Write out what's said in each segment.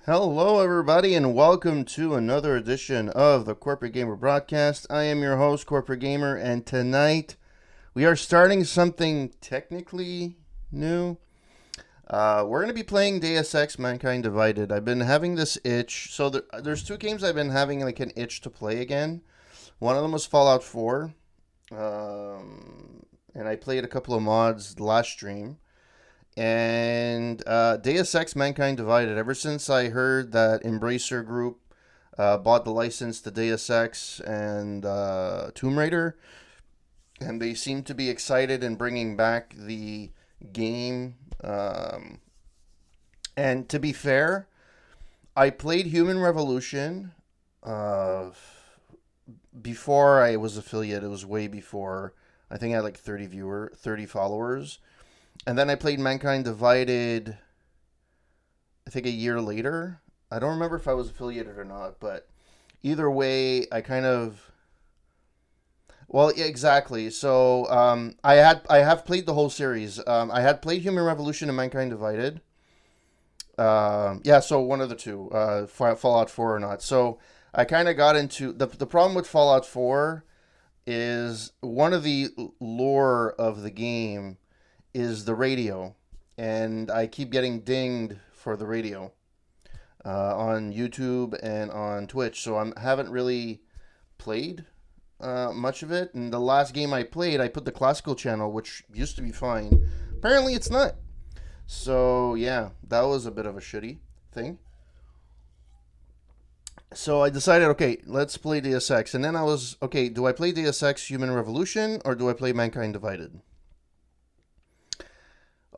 Hello, everybody, and welcome to another edition of the Corporate Gamer Broadcast. I am your host, Corporate Gamer, and tonight we are starting something technically new. We're going to be playing Deus Ex Mankind Divided. I've been having this itch. So there's two games I've been having like an itch to play again. One of them was Fallout 4, and I played a couple of mods last stream. And Deus Ex Mankind Divided. Ever since I heard that Embracer Group bought the license to Deus Ex and Tomb Raider, and they seem to be excited in bringing back the game. And to be fair, I played Human Revolution before I was affiliate. It was way before. I think I had like 30 followers. And then I played Mankind Divided, I think a year later. I don't remember if I was affiliated or not, but either way, I kind of. Well, yeah, exactly. So I have played the whole series. I had played Human Revolution and Mankind Divided. Yeah, so one of the two, Fallout 4 or not. So I kind of got into the problem with Fallout 4 is one of the lore of the game is the radio, and I keep getting dinged for the radio on YouTube and on Twitch. So I haven't really played much of it. And the last game I played, I put the classical channel, which used to be fine. Apparently, it's not. So yeah, that was a bit of a shitty thing. So I decided, okay, let's play Deus Ex. And then I was, okay, do I play Deus Ex Human Revolution or do I play Mankind Divided?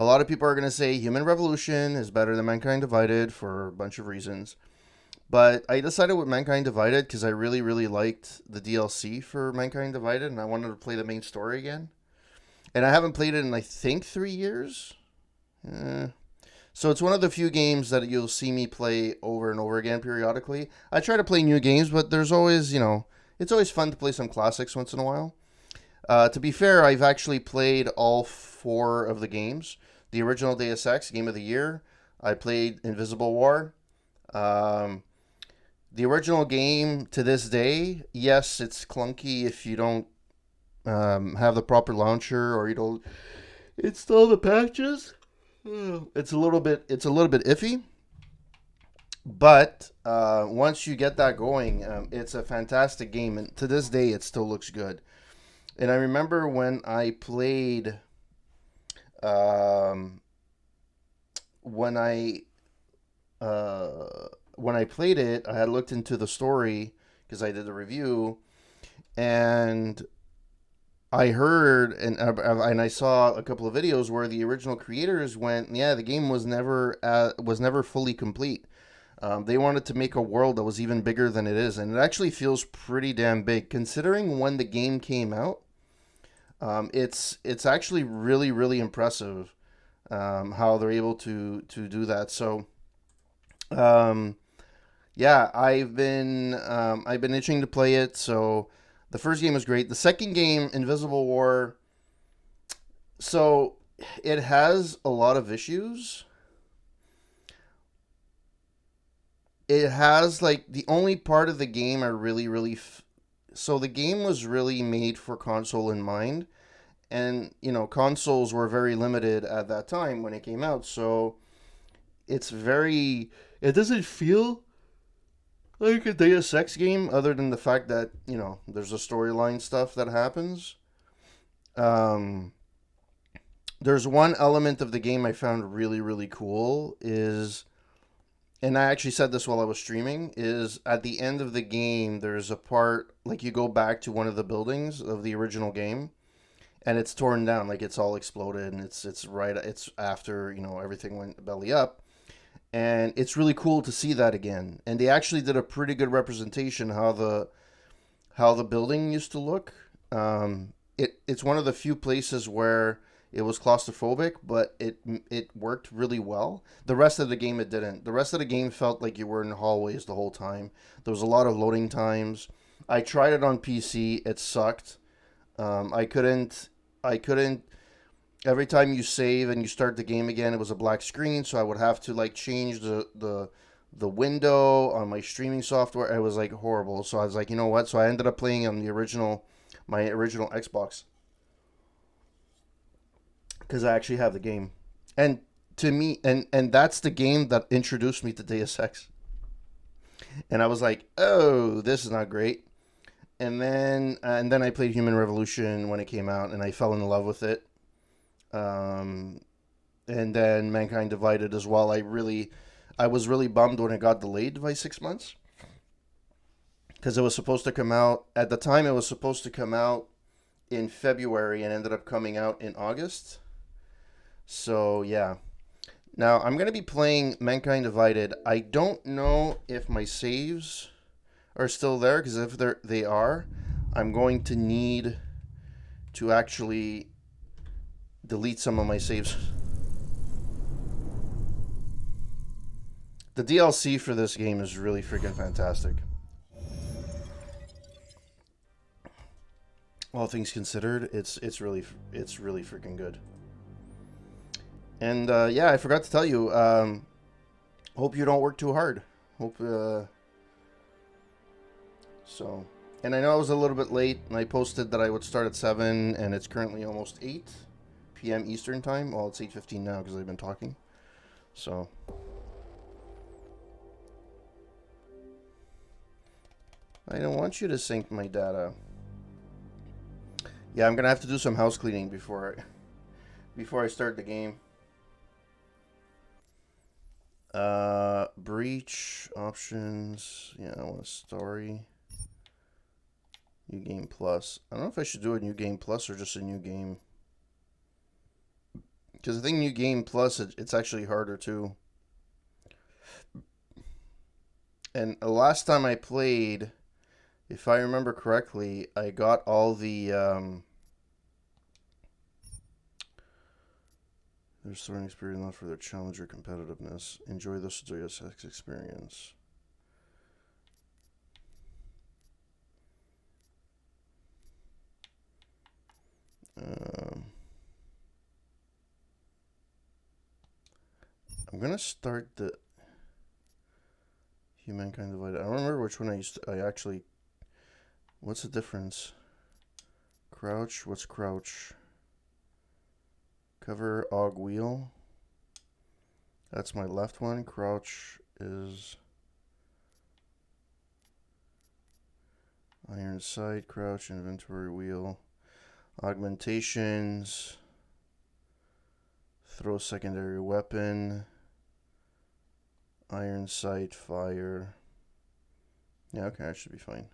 A lot of people are going to say Human Revolution is better than Mankind Divided for a bunch of reasons. But I decided with Mankind Divided because I really, really liked the DLC for Mankind Divided and I wanted to play the main story again. And I haven't played it in, I think, 3 years. So it's one of the few games that you'll see me play over and over again periodically. I try to play new games, but there's always, it's always fun to play some classics once in a while. To be fair, I've actually played all four of the games. The original Deus Ex, Game of the Year. I played Invisible War. The original game to this day, yes, it's clunky if you don't have the proper launcher or you don't install the patches. It's a little bit iffy. But once you get that going, it's a fantastic game, and to this day, it still looks good. And I remember um, when I when I played it, I had looked into the story because I did the review, and I heard and I saw a couple of videos where the original creators went, yeah, the game was never fully complete. They wanted to make a world that was even bigger than it is, and it actually feels pretty damn big considering when the game came out. It's actually really really impressive how they're able to do that. So um, yeah, I've been itching to play it. So the first game was great. The second game, Invisible War, so it has a lot of issues. It has like the only part of the game I really really so the game was really made for console in mind, and consoles were very limited at that time when it came out. So it's very it doesn't feel like a Deus Ex game, other than the fact that there's a storyline stuff that happens. Um, there's one element of the game I found really really cool is, and I actually said this while I was streaming, is at the end of the game there's a part like you go back to one of the buildings of the original game, and it's torn down, like it's all exploded, and it's after everything went belly up, and it's really cool to see that again. And they actually did a pretty good representation how the building used to look. It's one of the few places where it was claustrophobic, but it worked really well. The rest of the game it didn't. The rest of the game felt like you were in hallways the whole time. There was a lot of loading times. I tried it on PC. It sucked. I couldn't. Every time you save and you start the game again, it was a black screen. So I would have to like change the window on my streaming software. It was like horrible. So I was like, you know what? So I ended up playing on my original Xbox, because I actually have the game. And to me, and that's the game that introduced me to Deus Ex. And I was like, oh, this is not great. And then I played Human Revolution when it came out, and I fell in love with it. Um, and then Mankind Divided as well. I was really bummed when it got delayed by 6 months, because it was supposed to come out at the time. It was supposed to come out in February and ended up coming out in August. So yeah. Now I'm gonna be playing Mankind Divided. I don't know if my saves are still there, because if they are, I'm going to need to actually delete some of my saves. The DLC for this game is really freaking fantastic. All things considered, it's really freaking good. And yeah, I forgot to tell you. Hope you don't work too hard. Hope so. And I know I was a little bit late, and I posted that I would start at 7, and it's currently almost 8 p.m. Eastern time. Well, it's 8:15 now because I've been talking. So. I don't want you to sync my data. Yeah, I'm gonna have to do some house cleaning before I start the game. Breach options. Yeah, I want a story. New game plus. I don't know if I should do a new game plus or just a new game, because I think new game plus it's actually harder too. And the last time I played, if I remember correctly, I got all the their storing experience not for their challenger competitiveness. Enjoy this Deus Ex experience. I'm gonna start the Humankind Divided. I don't remember which one I actually. What's the difference? Crouch. What's crouch? Cover Aug wheel. That's my left one. Crouch is iron sight. Crouch inventory wheel. Augmentations. Throw secondary weapon. Iron sight. Fire. Yeah, okay, that should be fine.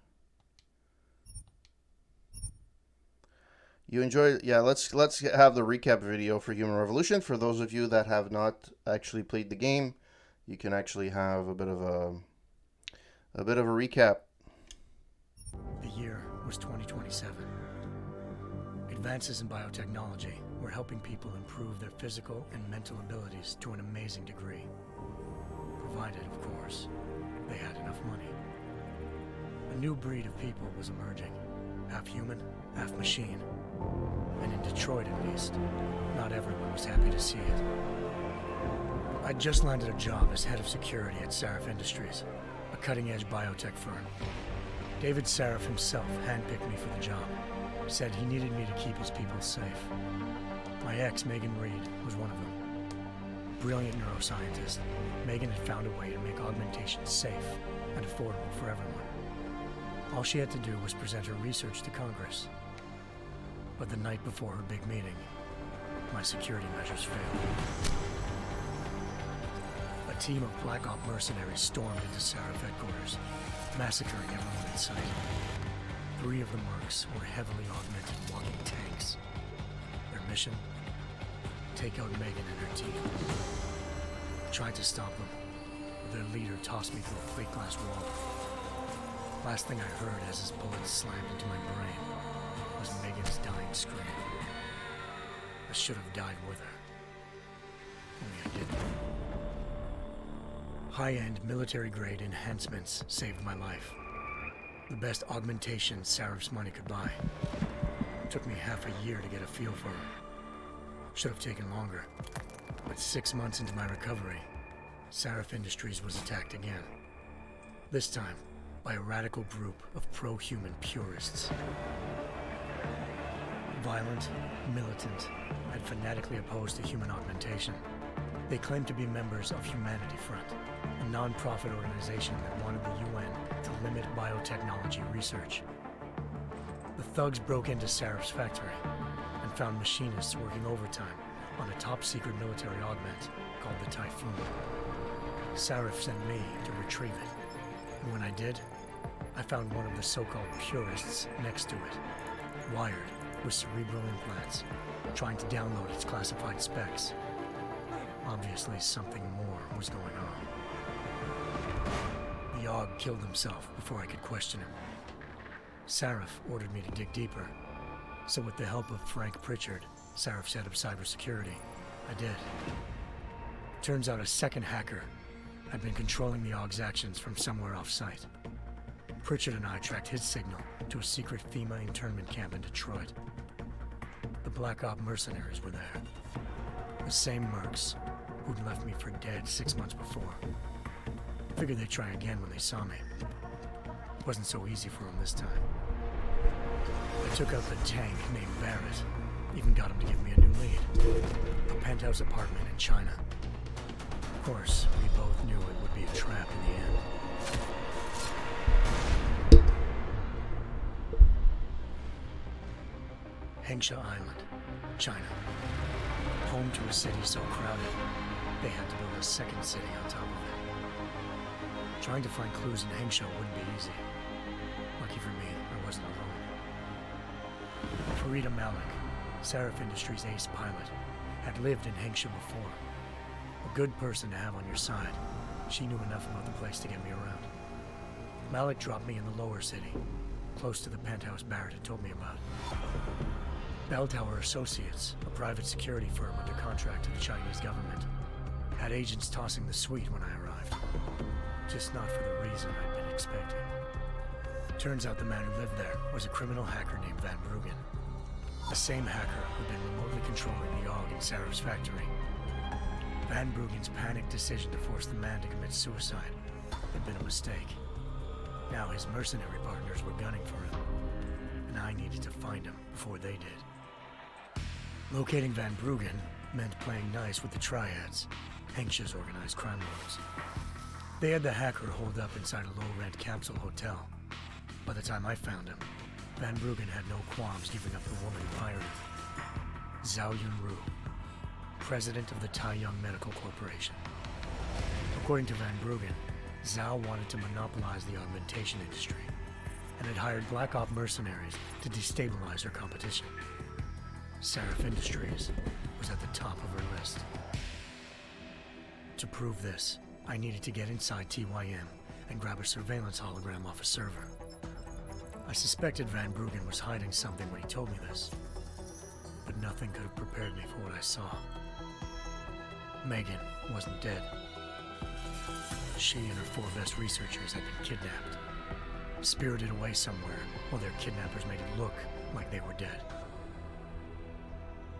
You enjoy? Yeah, let's have the recap video for Human Revolution. For those of you that have not actually played the game, you can actually have a bit of a recap. The year was 2027. Advances in biotechnology were helping people improve their physical and mental abilities to an amazing degree. Provided, of course, they had enough money. A new breed of people was emerging. Half human, half machine. And in Detroit, at least, not everyone was happy to see it. I'd just landed a job as head of security at Sarif Industries, a cutting-edge biotech firm. David Sarif himself handpicked me for the job. Said he needed me to keep his people safe. My ex, Megan Reed, was one of them. Brilliant neuroscientist, Megan had found a way to make augmentation safe and affordable for everyone. All she had to do was present her research to Congress. But the night before her big meeting, my security measures failed. A team of Black Op mercenaries stormed into Sarif headquarters, massacring everyone in sight. 3 of the mercs were heavily augmented walking tanks. Their mission? Take out Megan and her team. I tried to stop them, but their leader tossed me through a plate glass wall. Last thing I heard as his bullets slammed into my brain was Megan's dying scream. I should have died with her. Only I didn't. High-end military-grade enhancements saved my life. The best augmentation Sarif's money could buy. It took me half a year to get a feel for her. Should have taken longer. But 6 months into my recovery, Sarif Industries was attacked again. This time by a radical group of pro-human purists. Violent, militant, and fanatically opposed to human augmentation. They claimed to be members of Humanity Front, a non-profit organization that wanted the UN to limit biotechnology research. The thugs broke into Sarif's factory and found machinists working overtime on a top-secret military augment called the Typhoon. Sarif sent me to retrieve it, and when I did, I found one of the so-called purists next to it, wired with cerebral implants, trying to download its classified specs. Obviously, something more was going on. The Aug killed himself before I could question him. Sarif ordered me to dig deeper, so with the help of Frank Pritchard, Sarif's head of cybersecurity, I did. Turns out a second hacker had been controlling the Aug's actions from somewhere off-site. Pritchard and I tracked his signal to a secret FEMA internment camp in Detroit. The Black Op mercenaries were there. The same mercs who'd left me for dead 6 months before. Figured they'd try again when they saw me. Wasn't so easy for them this time. I took out the tank named Barrett. Even got him to give me a new lead. A penthouse apartment in China. Of course, we both knew it would be a trap in the end. Hengsha Island, China. Home to a city so crowded, they had to build a second city on top of it. Trying to find clues in Hengsha wouldn't be easy. Lucky for me, I wasn't alone. Farida Malik, Sarif Industries' ace pilot, had lived in Hengsha before. A good person to have on your side. She knew enough about the place to get me around. Malik dropped me in the lower city, close to the penthouse Barrett had told me about. Bell Tower Associates, a private security firm under contract to the Chinese government, had agents tossing the suite when I arrived. Just not for the reason I'd been expecting. Turns out the man who lived there was a criminal hacker named Van Bruggen. The same hacker who'd been remotely controlling the Aug in Sarif's factory. Van Bruggen's panicked decision to force the man to commit suicide had been a mistake. Now his mercenary partners were gunning for him, and I needed to find him before they did. Locating Van Bruggen meant playing nice with the Triads, Hengsha's organized crime lords. They had the hacker holed up inside a low-rent capsule hotel. By the time I found him, Van Bruggen had no qualms giving up the woman who hired him. Zhao Yunru, president of the Taiyang Medical Corporation. According to Van Bruggen, Zhao wanted to monopolize the augmentation industry and had hired Black Op mercenaries to destabilize her competition. Sarif Industries was at the top of her list. To prove this, I needed to get inside TYM and grab a surveillance hologram off a server. I suspected Van Bruggen was hiding something when he told me this, but nothing could have prepared me for what I saw. Megan wasn't dead. She and her 4 best researchers had been kidnapped, spirited away somewhere while their kidnappers made it look like they were dead.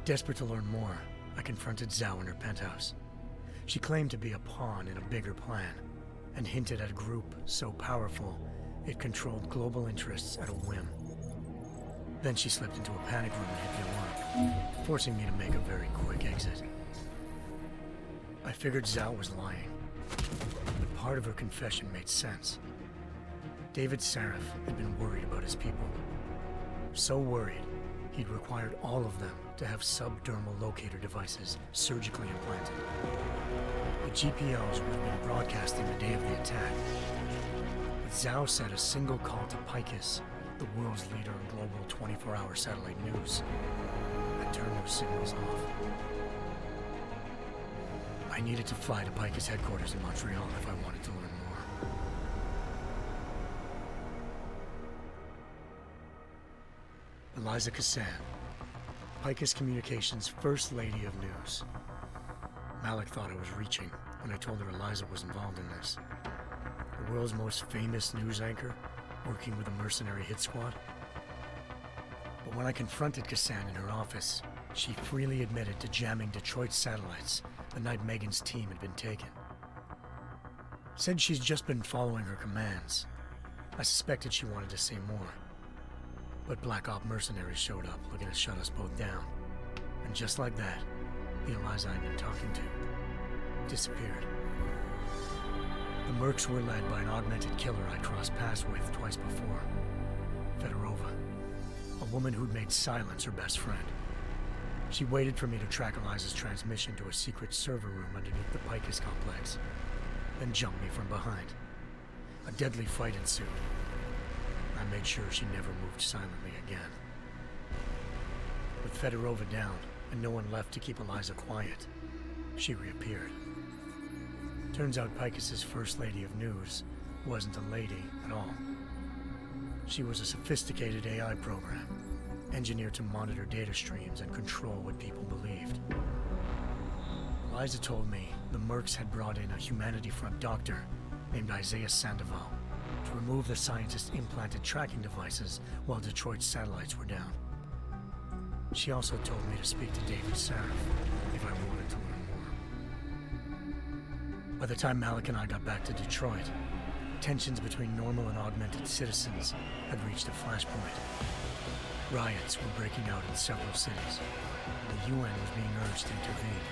Desperate to learn more, I confronted Zhao in her penthouse. She claimed to be a pawn in a bigger plan, and hinted at a group so powerful it controlled global interests at a whim. Then she slipped into a panic room and hit the alarm, forcing me to make a very quick exit. I figured Zhao was lying, but part of her confession made sense. David Sarif had been worried about his people. So worried, he'd required all of them to have subdermal locator devices surgically implanted. The GPOs would have been broadcasting the day of the attack. But Zhao said a single call to Picus, the world's leader in global 24-hour satellite news, had turned those signals off. I needed to fly to Picus headquarters in Montreal if I wanted to learn more. Eliza Cassan, Picus Communications' First Lady of News. Malik thought I was reaching when I told her Eliza was involved in this. The world's most famous news anchor, working with a mercenary hit squad. But when I confronted Cassan in her office, she freely admitted to jamming Detroit satellites the night Megan's team had been taken. Said she's just been following her commands. I suspected she wanted to say more. But Black Op mercenaries showed up looking to shut us both down. And just like that, the Eliza I'd been talking to disappeared. The mercs were led by an augmented killer I crossed paths with twice before. Fedorova, a woman who'd made silence her best friend. She waited for me to track Eliza's transmission to a secret server room underneath the Picus complex, then jumped me from behind. A deadly fight ensued. I made sure she never moved silently again. With Fedorova down and no one left to keep Eliza quiet, she reappeared. Turns out Picus's First Lady of News wasn't a lady at all. She was a sophisticated AI program, engineered to monitor data streams and control what people believed. Eliza told me the mercs had brought in a Humanity Front doctor named Isaiah Sandoval to remove the scientist's implanted tracking devices while Detroit's satellites were down. She also told me to speak to David Sarif if I wanted to learn more. By the time Malik and I got back to Detroit, tensions between normal and augmented citizens had reached a flashpoint. Riots were breaking out in several cities, and the UN was being urged to intervene.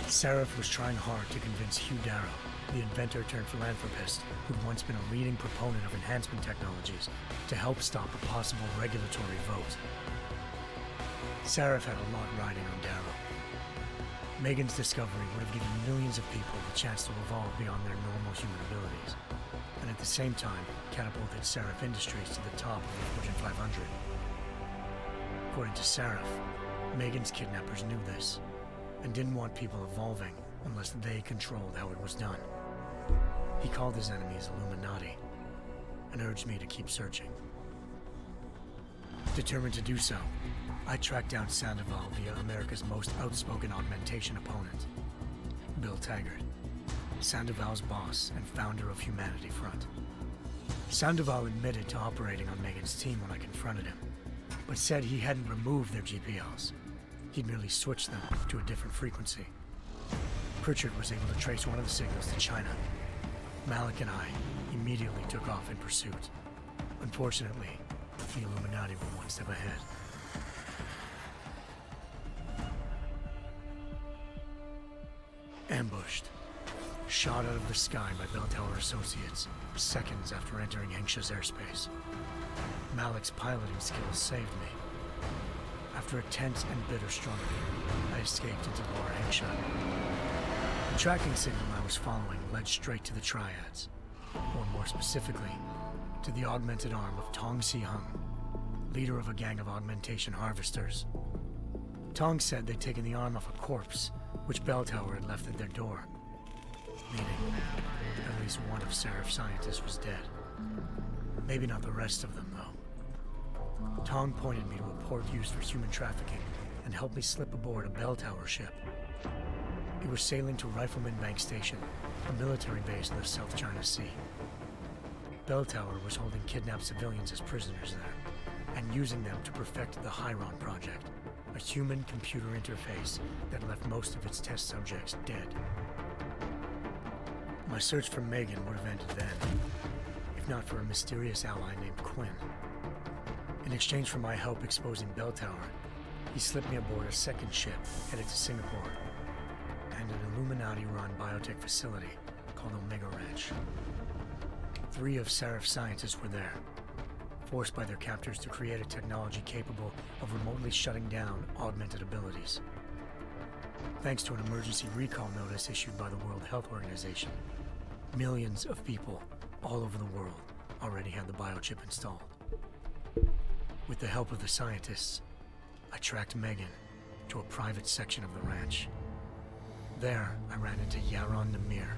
Sarif was trying hard to convince Hugh Darrow, the inventor turned philanthropist who'd once been a leading proponent of enhancement technologies, to help stop a possible regulatory vote. Sarif had a lot riding on Darrow. Megan's discovery would have given millions of people the chance to evolve beyond their normal human abilities, and at the same time catapulted Sarif Industries to the top of the Fortune 500. According to Sarif, Megan's kidnappers knew this, and didn't want people evolving unless they controlled how it was done. He called his enemies Illuminati, and urged me to keep searching. Determined to do so, I tracked down Sandoval via America's most outspoken augmentation opponent, Bill Taggart, Sandoval's boss and founder of Humanity Front. Sandoval admitted to operating on Megan's team when I confronted him, but said he hadn't removed their GPLs. He'd merely switched them to a different frequency. Pritchard was able to trace one of the signals to China. Malik and I immediately took off in pursuit. Unfortunately, the Illuminati were one step ahead. Ambushed. Shot out of the sky by Bell Tower Associates, seconds after entering Hengsha's airspace. Malik's piloting skills saved me. After a tense and bitter struggle, I escaped into Lower Hengsha. The tracking signal I was following led straight to the Triads, or more specifically, to the augmented arm of Tong Si-hung, leader of a gang of augmentation harvesters. Tong said they'd taken the arm off a corpse, which Bell Tower had left at their door, meaning at least one of Sarif's scientists was dead. Maybe not the rest of them, though. Tong pointed me to a port used for human trafficking and helped me slip aboard a Bell Tower ship. It was sailing to Rifleman Bank Station, a military base in the South China Sea. Bell Tower was holding kidnapped civilians as prisoners there, and using them to perfect the Hyron Project, a human-computer interface that left most of its test subjects dead. My search for Megan would have ended then, if not for a mysterious ally named Quinn. In exchange for my help exposing Bell Tower, he slipped me aboard a second ship headed to Singapore, and an Illuminati-run biotech facility called Omega Ranch. 3 of Sarif's scientists were there, forced by their captors to create a technology capable of remotely shutting down augmented abilities. Thanks to an emergency recall notice issued by the World Health Organization, millions of people all over the world already had the biochip installed. With the help of the scientists, I tracked Megan to a private section of the ranch. There, I ran into Yaron Namir,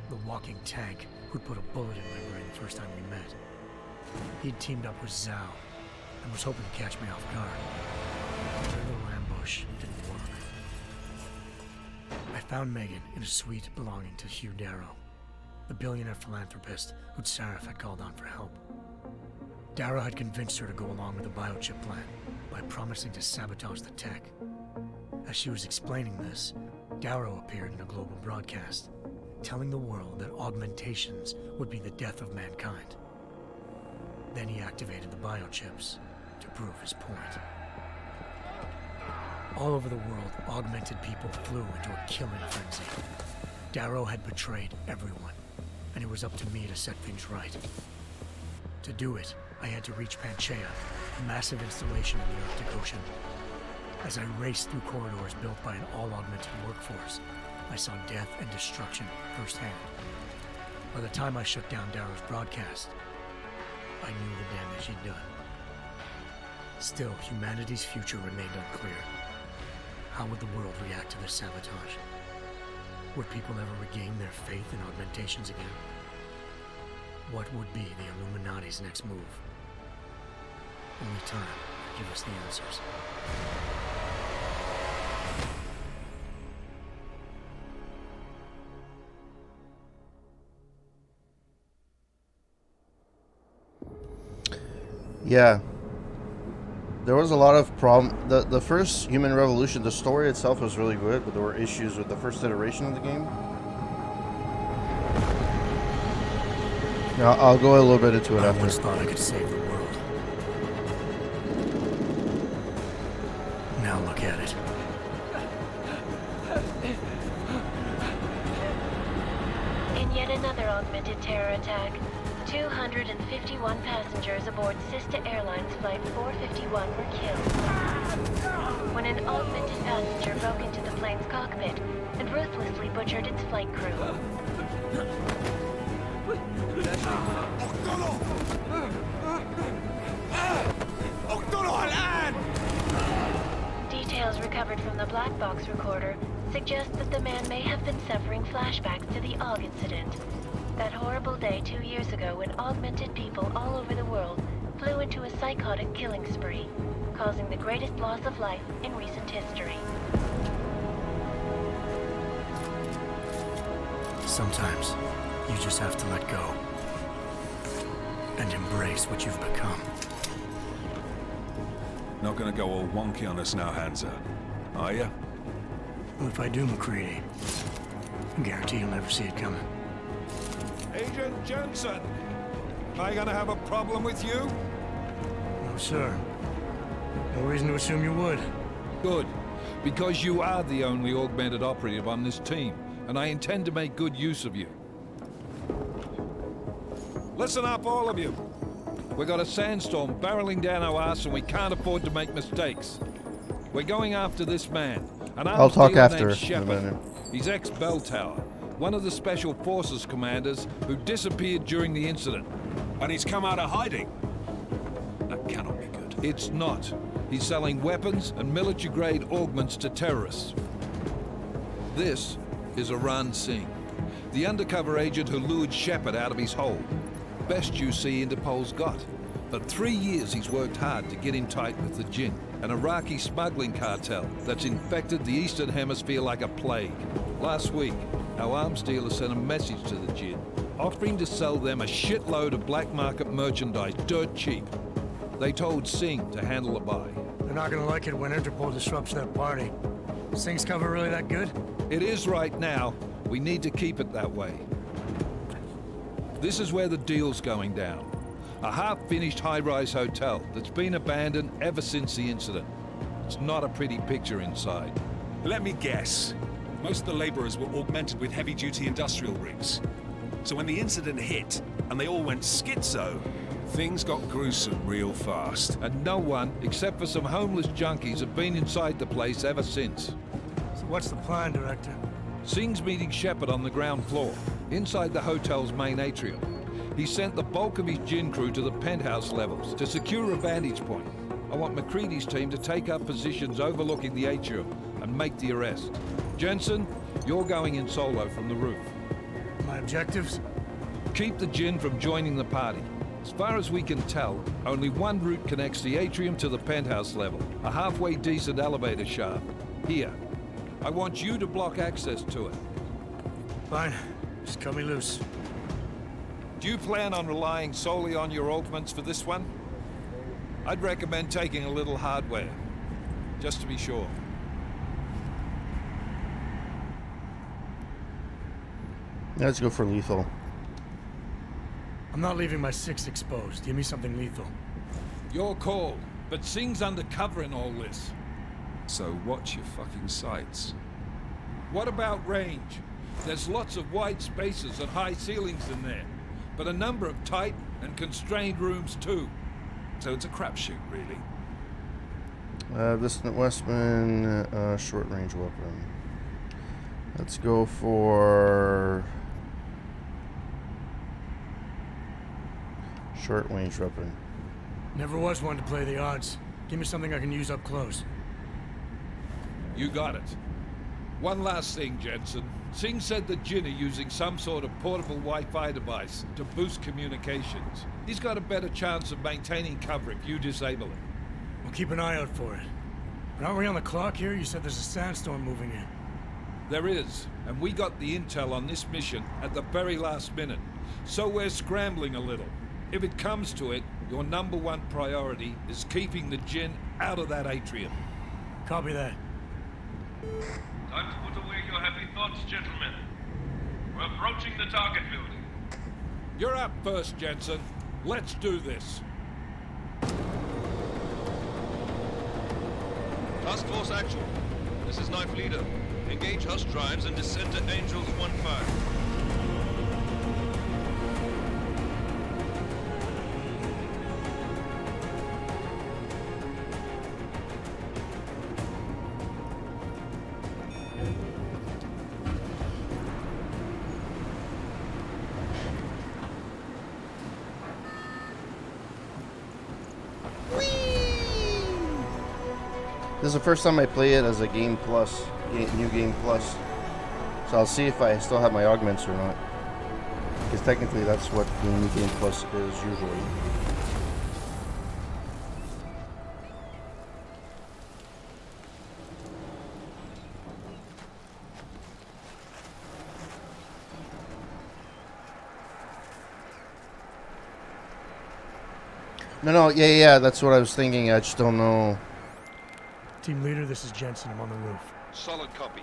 the walking tank who'd put a bullet in my brain the first time we met. He'd teamed up with Zhao and was hoping to catch me off guard. Their little ambush didn't work. I found Megan in a suite belonging to Hugh Darrow, the billionaire philanthropist who'd Sarif had called on for help. Darrow had convinced her to go along with the biochip plan by promising to sabotage the tech. As she was explaining this, Darrow appeared in a global broadcast. telling the world that augmentations would be the death of mankind. Then he activated the biochips to prove his point. All over the world, augmented people flew into a killing frenzy. Darrow had betrayed everyone, and it was up to me to set things right. To do it, I had to reach Panchaea, a massive installation in the Arctic Ocean. As I raced through corridors built by an all-augmented workforce, I saw death and destruction firsthand. By the time I shut down Darrow's broadcast, I knew the damage he'd done. Still, humanity's future remained unclear. How would the world react to this sabotage? Would people ever regain their faith in augmentations again? What would be the Illuminati's next move? Only time could give us the answers. Yeah. There was a lot of the first Human Revolution, the story itself was really good, but there were issues with the first iteration of the game. Now, I'll go a little bit into it I after. once thought I could save the world. Now look at it. In yet another augmented terror attack, 251 passengers aboard Sister Airlines Flight 451 were killed when an augmented passenger broke into the plane's cockpit and ruthlessly butchered its flight crew. Details recovered from the black box recorder suggest that the man may have been suffering flashbacks to the Aug incident. That horrible day 2 years ago when augmented people all over the world flew into a psychotic killing spree, causing the greatest loss of life in recent history. Sometimes, you just have to let go. And embrace what you've become. Not gonna go all wonky on us now, Hansa, are ya? Well, if I do, McCready, I guarantee you'll never see it coming. Agent Jensen! Am I gonna have a problem with you? No, sir. No reason to assume you would. Good. Because you are the only augmented operative on this team, and I intend to make good use of you. Listen up, all of you. We got a sandstorm barreling down our arse and we can't afford to make mistakes. We're going after this man, an I'll talk arms dealer after named in a Shepard. minute. He's ex-Bell Tower, one of the Special Forces commanders who disappeared during the incident. And he's come out of hiding. That cannot be good. It's not. He's selling weapons and military-grade augments to terrorists. This is Aran Singh, the undercover agent who lured Shepard out of his hole. Best you see Interpol's got. For 3 years he's worked hard to get in tight with the Jinn, an Iraqi smuggling cartel that's infected the Eastern Hemisphere like a plague. Last week, our arms dealer sent a message to the Jinn, offering to sell them a shitload of black market merchandise dirt cheap. They told Singh to handle the buy. They're not gonna like it when Interpol disrupts their party. Singh's cover really that good? It is right now. We need to keep it that way. This is where the deal's going down. A half-finished high-rise hotel that's been abandoned ever since the incident. It's not a pretty picture inside. Let me guess. Most of the laborers were augmented with heavy-duty industrial rigs. So when the incident hit, and they all went schizo, things got gruesome real fast. And no one, except for some homeless junkies, have been inside the place ever since. So what's the plan, Director? Singh's meeting Shepard on the ground floor, inside the hotel's main atrium. He sent the bulk of his Jinn crew to the penthouse levels to secure a vantage point. I want McCready's team to take up positions overlooking the atrium and make the arrest. Jensen, you're going in solo from the roof. My objectives? Keep the Jinn from joining the party. As far as we can tell, only one route connects the atrium to the penthouse level, a halfway decent elevator shaft. Here. I want you to block access to it. Fine. Just cut me loose. Do you plan on relying solely on your augments for this one? I'd recommend taking a little hardware, just to be sure. Let's go for lethal. I'm not leaving my 6 exposed. Give me something lethal. Your call, but Singh's undercover in all this. So watch your fucking sights. What about range? There's lots of wide spaces and high ceilings in there, but a number of tight and constrained rooms too. So it's a crapshoot, really. Distant Westman, short range weapon. Let's go for short range weapon. Never was one to play the odds. Give me something I can use up close. You got it. One last thing, Jensen. Singh said that Jin are using some sort of portable Wi-Fi device to boost communications. He's got a better chance of maintaining cover if you disable it. We'll keep an eye out for it. But aren't we on the clock here? You said there's a sandstorm moving in. There is, and we got the intel on this mission at the very last minute. So we're scrambling a little. If it comes to it, your #1 priority is keeping the Jin out of that atrium. Copy that. Time to put away your heavy thoughts, gentlemen. We're approaching the target building. You're up first, Jensen. Let's do this. Task Force Actual. This is Knife Leader. Engage Hush drives and descend to Angels 1-5. This is the first time I play it as a Game Plus, New Game Plus. So I'll see if I still have my augments or not. Because technically that's what the New Game Plus is usually. No, yeah, that's what I was thinking. I just don't know. Team leader, this is Jensen. I'm on the roof. Solid copy.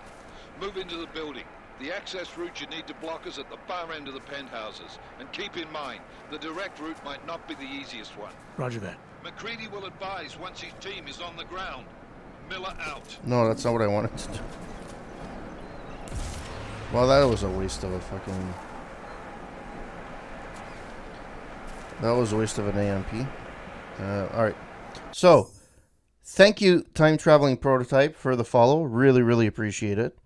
Move into the building. The access route you need to block is at the far end of the penthouses. And keep in mind, the direct route might not be the easiest one. Roger that. McCready will advise once his team is on the ground. Miller out. No, that's not what I wanted to do. Well, that was a waste of a fucking... That was a waste of an AMP. Alright. So, thank you, Time Traveling Prototype, for the follow. Really, really appreciate it.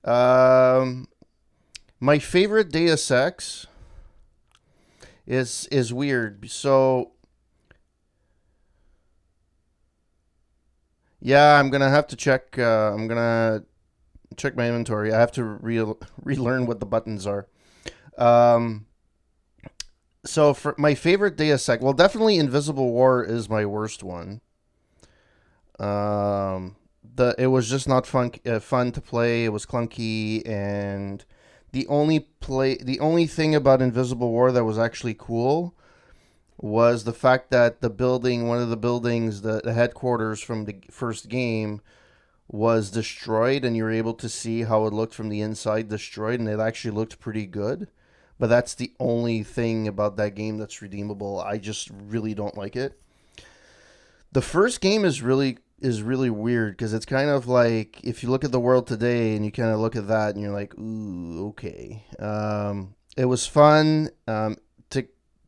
My favorite Deus Ex is weird. So, yeah, I'm gonna have to check. I'm gonna check my inventory. I have to relearn what the buttons are. So for my favorite Deus Ex, well, definitely Invisible War is my worst one. It was just not fun to play. It was clunky, and the only thing about Invisible War that was actually cool was the fact that one of the buildings, the headquarters from the first game, was destroyed, and you were able to see how it looked from the inside destroyed, and it actually looked pretty good. But that's the only thing about that game that's redeemable. I just really don't like it. The first game is really weird because it's kind of like if you look at the world today and you kind of look at that and you're like, ooh, okay. It was fun.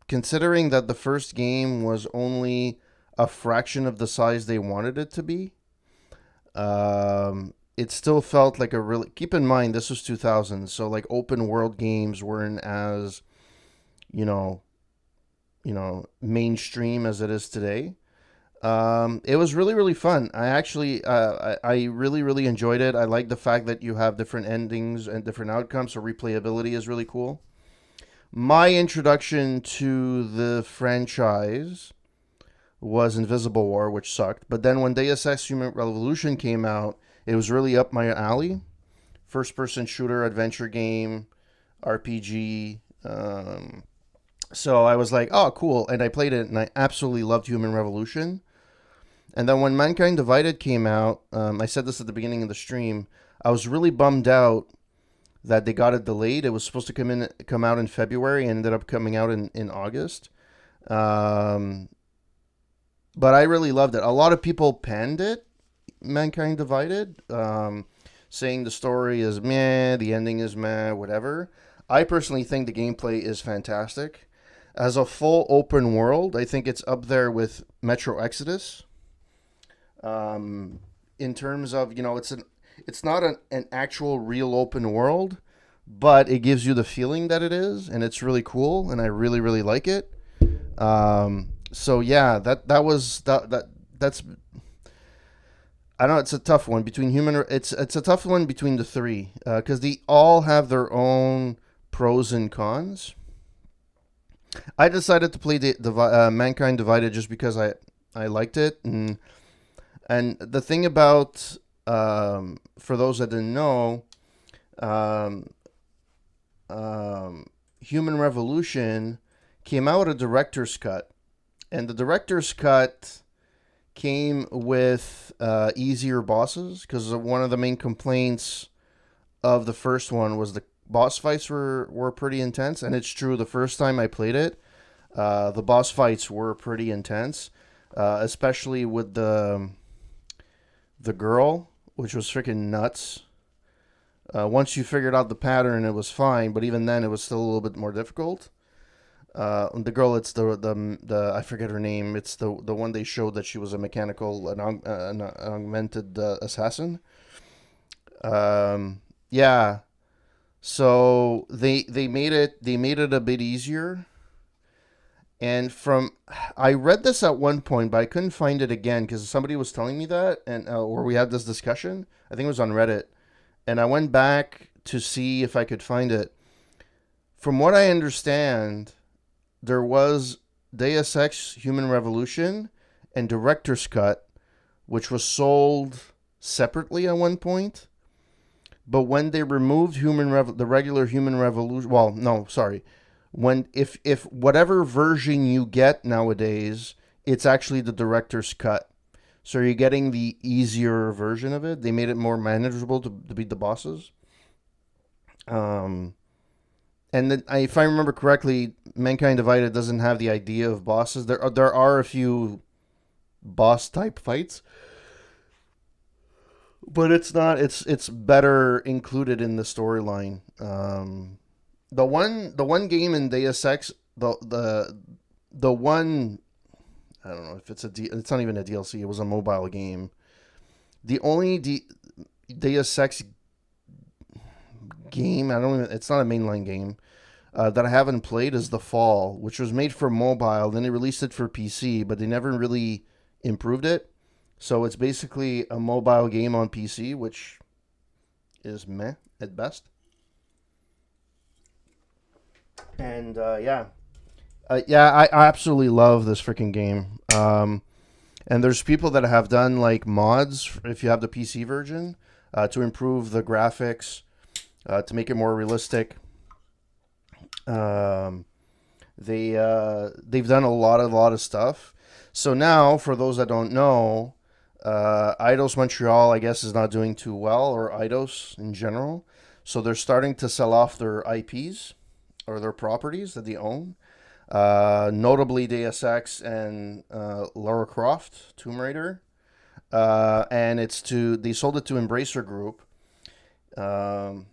Considering that the first game was only a fraction of the size they wanted it to be. It still felt like a really... Keep in mind, this was 2000, so like open world games weren't as, mainstream as it is today. It was really, really fun. I actually, I really, really enjoyed it. I like the fact that you have different endings and different outcomes, so replayability is really cool. My introduction to the franchise was Invisible War, which sucked. But then when Deus Ex Human Revolution came out, it was really up my alley. First-person shooter, adventure game, RPG. So I was like, oh, cool. And I played it, and I absolutely loved Human Revolution. And then when Mankind Divided came out, I said this at the beginning of the stream, I was really bummed out that they got it delayed. It was supposed to come out in February and ended up coming out in August. But I really loved it. A lot of people panned it, Mankind Divided, saying the story is meh, the ending is meh, whatever. I personally think the gameplay is fantastic. As a full open world, I think it's up there with Metro Exodus. In terms of, it's not an actual real open world, but it gives you the feeling that it is, and it's really cool, and I really really like it. So yeah, that's I don't know. It's a tough one between human. It's a tough one between the three because they all have their own pros and cons. I decided to play the Mankind Divided just because I liked it, and the thing about for those that didn't know, um, Human Revolution came out a director's cut, and the director's cut came with easier bosses because one of the main complaints of the first one was the boss fights were pretty intense, and it's true. The first time I played it, the boss fights were pretty intense, especially with the girl, which was freaking nuts. Once you figured out the pattern, it was fine, but even then, it was still a little bit more difficult. The girl, it's the I forget her name. It's the one they showed that she was a mechanical, an augmented assassin. Yeah. So they made it a bit easier. And I read this at one point, but I couldn't find it again because somebody was telling me that, and or we had this discussion. I think it was on Reddit, and I went back to see if I could find it. From what I understand, there was Deus Ex Human Revolution and Director's Cut, which was sold separately at one point. But when they removed the regular Human Revolution, well, no, sorry. If whatever version you get nowadays, it's actually the Director's Cut. So you're getting the easier version of it. They made it more manageable to beat the bosses. And then, if I remember correctly, Mankind Divided doesn't have the idea of bosses. There are a few boss type fights, but it's not. It's better included in the storyline. The one game in Deus Ex, the one, I don't know if it's not even a DLC. It was a mobile game. The only Deus Ex game, it's not a mainline game, that I haven't played is The Fall, which was made for mobile. Then they released it for PC, but they never really improved it. So it's basically a mobile game on PC, which is meh at best. And I absolutely love this freaking game. And there's people that have done like mods, if you have the PC version, to improve the graphics, to make it more realistic. They've done a lot of stuff. So now, for those that don't know, Eidos Montreal, I guess, is not doing too well, or Eidos in general. So they're starting to sell off their IPs or their properties that they own. Notably Deus Ex and Lara Croft, Tomb Raider. And they sold it to Embracer Group. So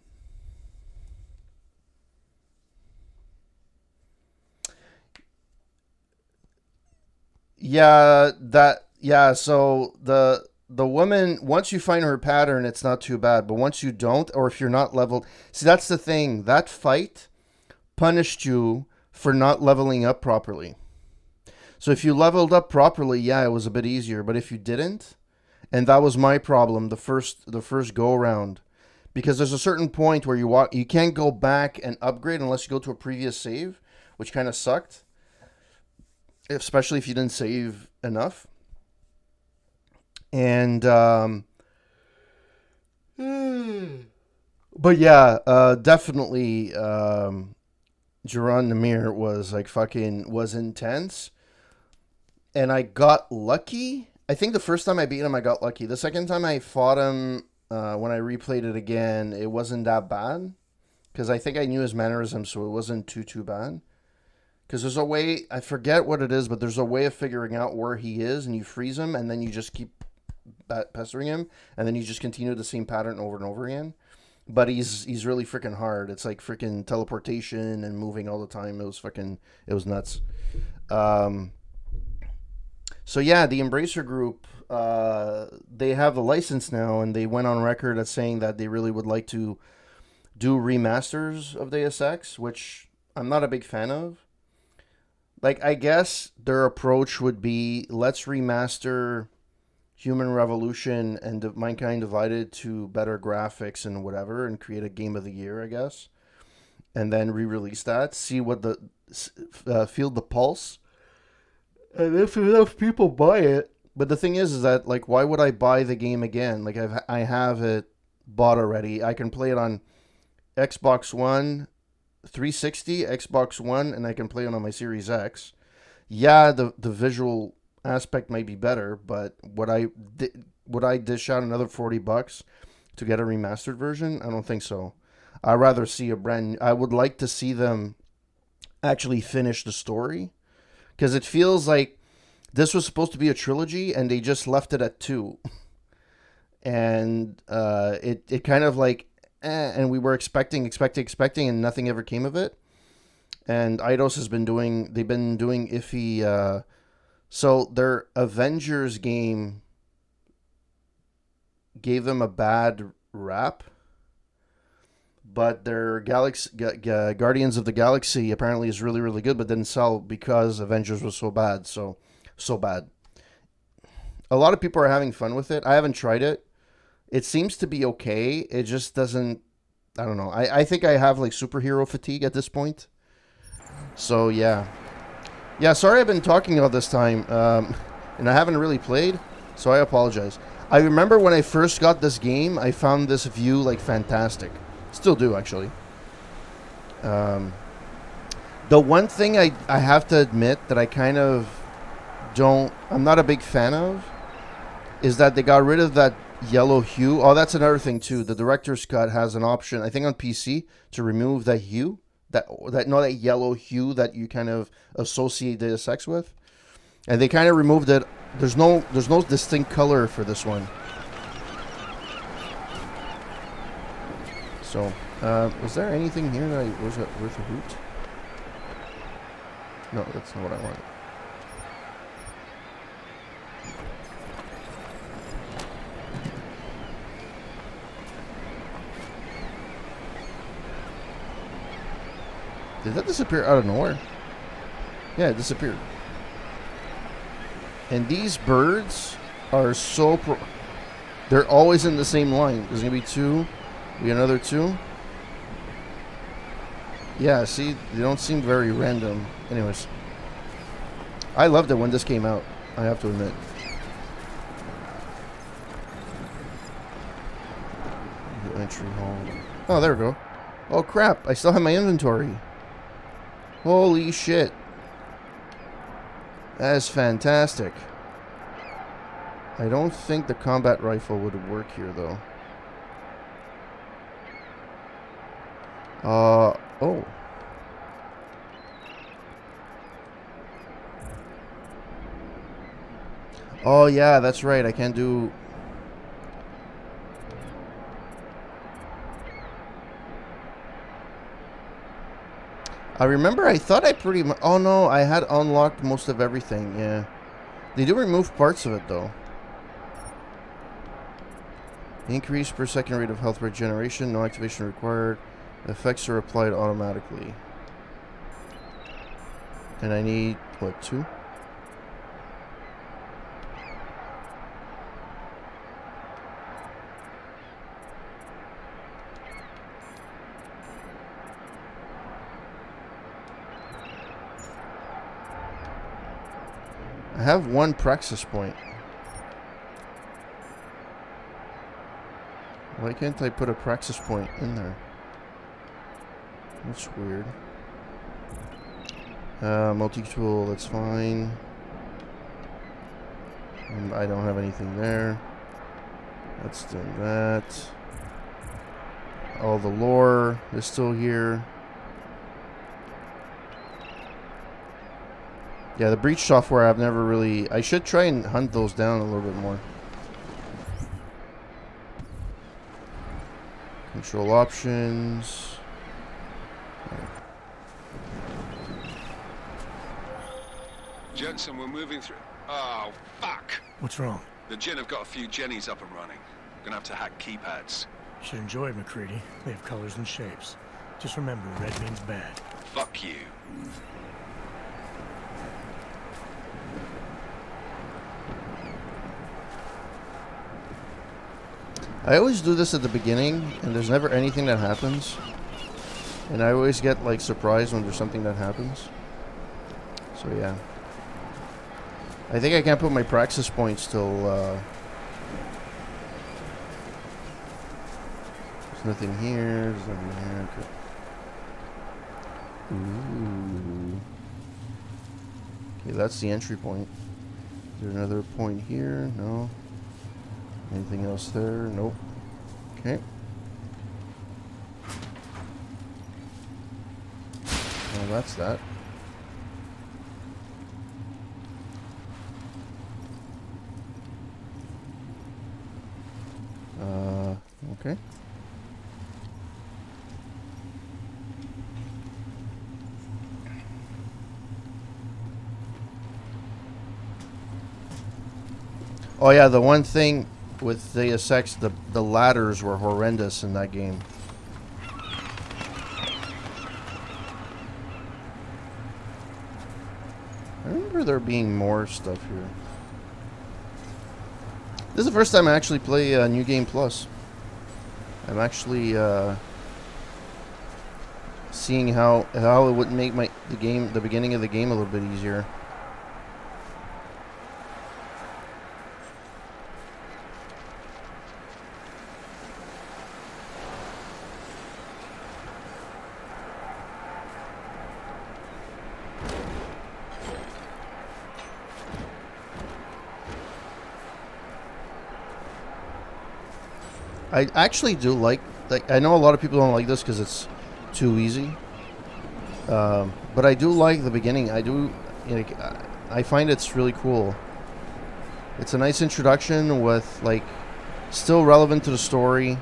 the woman, once you find her pattern, it's not too bad. But once you don't, or if you're not leveled, see, that's the thing. That fight punished you for not leveling up properly. So if you leveled up properly, yeah, it was a bit easier. But if you didn't, and that was my problem the first go around, because there's a certain point where you can't go back and upgrade unless you go to a previous save, which kind of sucked, especially if you didn't save enough. And but yeah, definitely, Jaron Namir was intense, and I got lucky. I think the first time I beat him, I got lucky. The second time I fought him, when I replayed it again, it wasn't that bad. because I think I knew his mannerisms, so it wasn't too bad. Because there's a way, I forget what it is, but there's a way of figuring out where he is, and you freeze him, and then you just keep pestering him, and then you just continue the same pattern over and over again. But he's really freaking hard. It's like freaking teleportation and moving all the time. It was nuts. So yeah, the Embracer Group, they have the license now, and they went on record as saying that they really would like to do remasters of Deus Ex, which I'm not a big fan of. Like, I guess their approach would be, let's remaster Human Revolution and Mankind Divided to better graphics and whatever, and create a game of the year, I guess, and then re-release that. See what feel the pulse, and if enough people buy it. But the thing is that, like, why would I buy the game again? Like, I have it bought already. I can play it on Xbox One, 360, Xbox One, and I can play it on my Series X. Yeah, the visual aspect might be better, but would I dish out another $40 to get a remastered version? I don't think so. I'd rather see I would like to see them actually finish the story, because it feels like this was supposed to be a trilogy and they just left it at 2. And it kind of like, and we were expecting, and nothing ever came of it. And Eidos they've been doing iffy. So their Avengers game gave them a bad rap, but their Guardians of the Galaxy apparently is really, really good, but didn't sell because Avengers was so bad. So bad. A lot of people are having fun with it. I haven't tried it. It seems to be okay. It just doesn't, I don't know. I think I have like superhero fatigue at this point. So yeah. Yeah, sorry I've been talking all this time, and I haven't really played, so I apologize. I remember when I first got this game, I found this view, like, fantastic. Still do, actually. The one thing I have to admit that I kind of I'm not a big fan of, is that they got rid of that yellow hue. Oh, that's another thing, too. The director's cut has an option, I think on PC, to remove that hue. That yellow hue that you kind of associate Deus Ex with, and they kind of removed it. There's no distinct color for this one. So, was there anything here that was worth a hoot? No, that's not what I wanted. Did that disappear out of nowhere? Yeah, it disappeared. And these birds are they're always in the same line. There's going to be 2. We got another 2. Yeah, see, they don't seem very random. Anyways. I loved it when this came out, I have to admit. The entry hall. Oh, there we go. Oh, crap. I still have my inventory. Holy shit. That is fantastic. I don't think the combat rifle would work here, though. Oh. Oh, yeah, that's right. I can't do... I remember I thought I pretty much... Oh, no, I had unlocked most of everything, yeah. They do remove parts of it, though. Increase per second rate of health regeneration. No activation required. Effects are applied automatically. And I need, what, 2? I have 1 praxis point. Why can't I put a praxis point in there? That's weird. Multi-tool, that's fine. And I don't have anything there. Let's do that. All the lore is still here. Yeah, the breach software I've never really... I should try and hunt those down a little bit more. Control options. Jensen, we're moving through... Oh, fuck! What's wrong? The Gen have got a few Jennies up and running. Gonna have to hack keypads. Should enjoy it, McCready. They have colors and shapes. Just remember, red means bad. Fuck you. I always do this at the beginning, and there's never anything that happens. And I always get, like, surprised when there's something that happens. So, yeah. I think I can't put my praxis points till, there's nothing here, there's nothing here, okay. Ooh. Okay, that's the entry point. Is there another point here? No. Anything else there? Nope. Okay. Well, that's that. Okay. Oh yeah, the one thing with Deus Ex, the ladders were horrendous in that game. I remember there being more stuff here. This is the first time I actually play New Game Plus. I'm actually seeing how it would make the beginning of the game a little bit easier. I actually do like I know a lot of people don't like this because it's too easy, but I do like the beginning. I do, I find it's really cool. It's a nice introduction with still relevant to the story.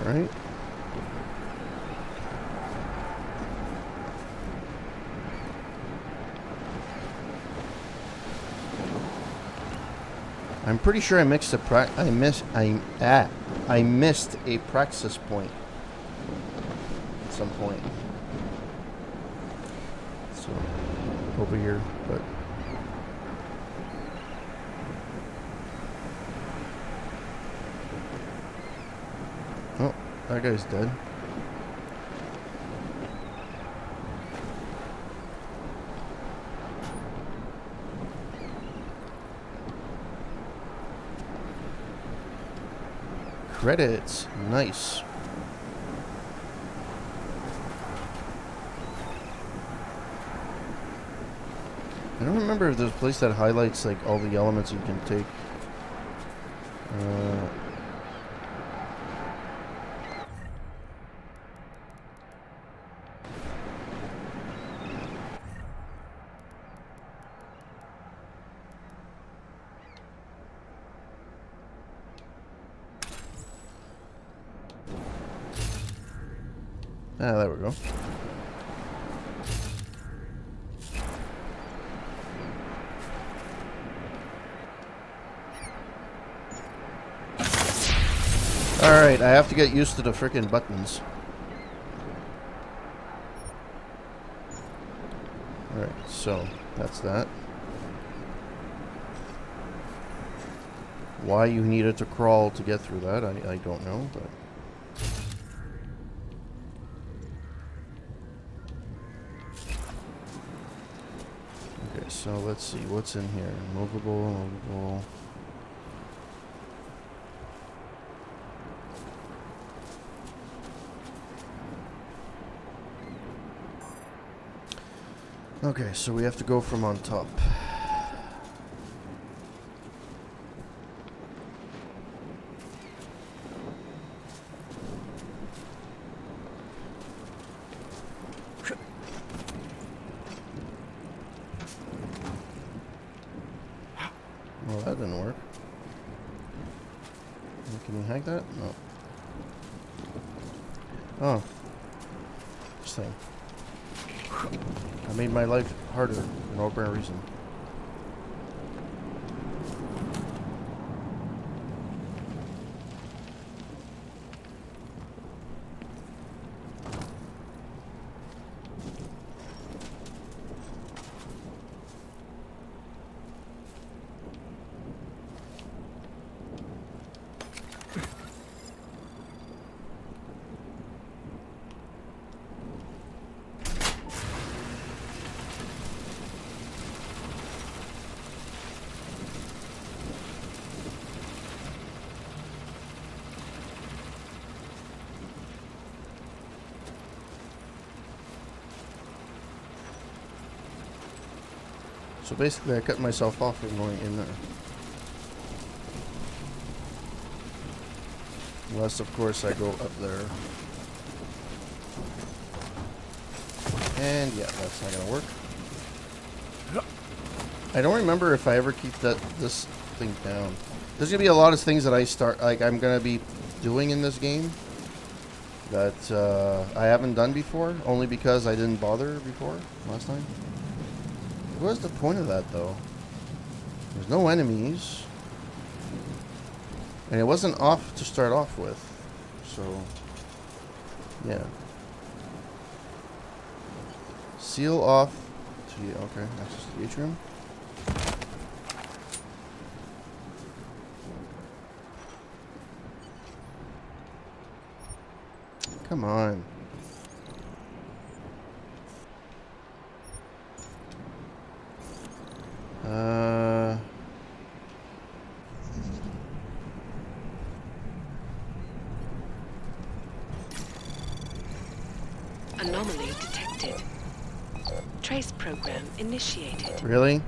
Alright. I'm pretty sure I missed I missed a praxis point at some point. So over here, but oh, that guy's dead. Credits. Nice. I don't remember if there's a place that highlights all the elements you can take. Ah, there we go. Alright, I have to get used to the frickin' buttons. Alright, so that's that. Why you needed to crawl to get through that, I don't know, but... so let's see what's in here. Movable. Okay, so we have to go from on top. Well, that didn't work. Can you hack that? No. Oh. Interesting. I made my life harder for no apparent reason. So basically I cut myself off from going in there. Unless of course I go up there. And yeah, that's not gonna work. I don't remember if I ever keep this thing down. There's gonna be a lot of things that I'm gonna be doing in this game that I haven't done before, only because I didn't bother before last time. What was the point of that, though? There's no enemies. And it wasn't off to start off with. So, yeah. Seal off. Okay, access to the atrium. Come on. Anomaly detected. Trace program initiated. Really?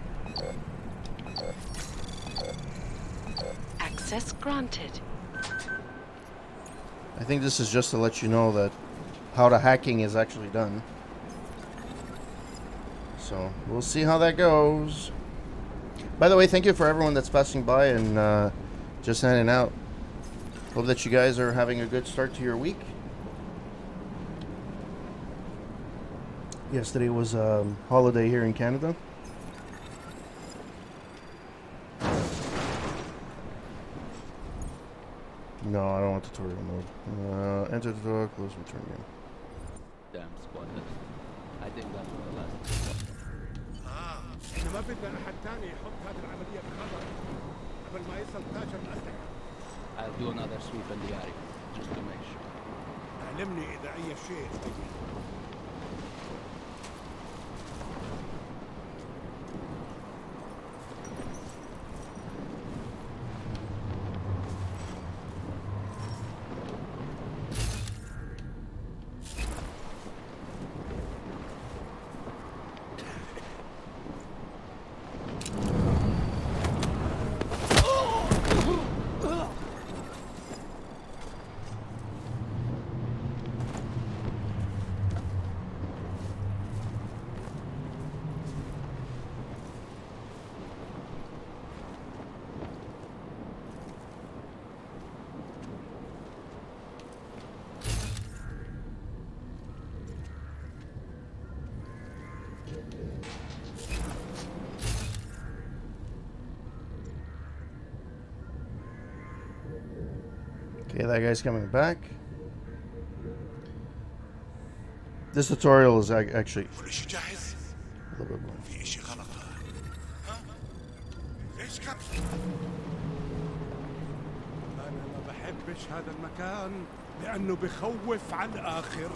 Access granted. I think this is just to let you know that how the hacking is actually done. So, we'll see how that goes. By the way, thank you for everyone that's passing by and just hanging out. Hope that you guys are having a good start to your week. Yesterday was a holiday here in Canada. No, I don't want tutorial mode. Enter tutorial, close return game. Damn squatters. I think that's for the last. ما بدنا أحد تاني يحط هذه العملية بخطر قبل ما يصل تاجر الأسلحة. I'll do another sweep in the area, just to make sure. علمني إذا أي شيء تبين. Okay, that guy's coming back. This tutorial is actually a little bit more. في شيء غلط. ها؟ ليش كان؟ أنا ما بحبش هذا المكان لأنه بخوف على الآخر.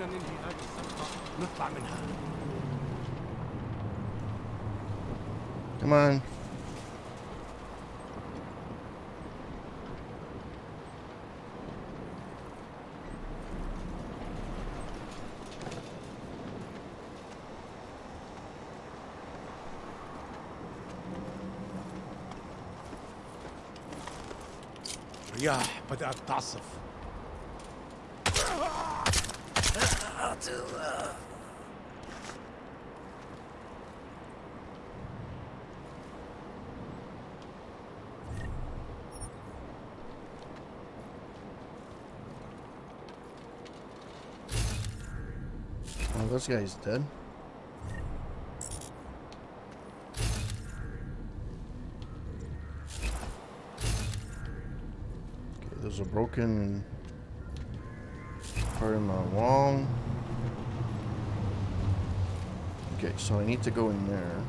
خلينا ننهي هذه الصفقة ونطلع منها. Come on. الرياح بدأت تعصف. Oh, this guy's dead. Okay, there's a broken part in my wall. Okay, so I need to go in there.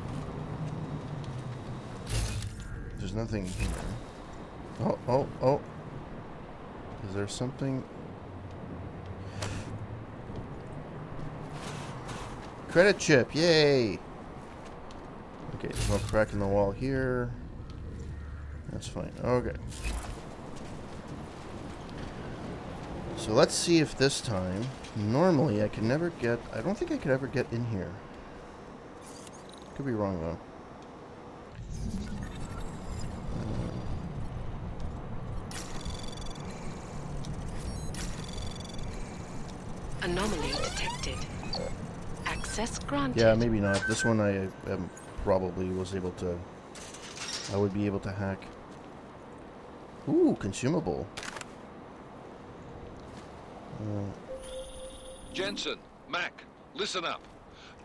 There's nothing here. Oh. Is there something? Credit chip, yay! Okay, there's no crack in the wall here. That's fine, okay. So let's see if this time, normally I can never get, I don't think I could ever get in here. Could be wrong though. Anomaly detected. Access granted. Yeah, maybe not. This one I probably was able to, I would be able to hack. Ooh, consumable. Jensen, Mac, listen up.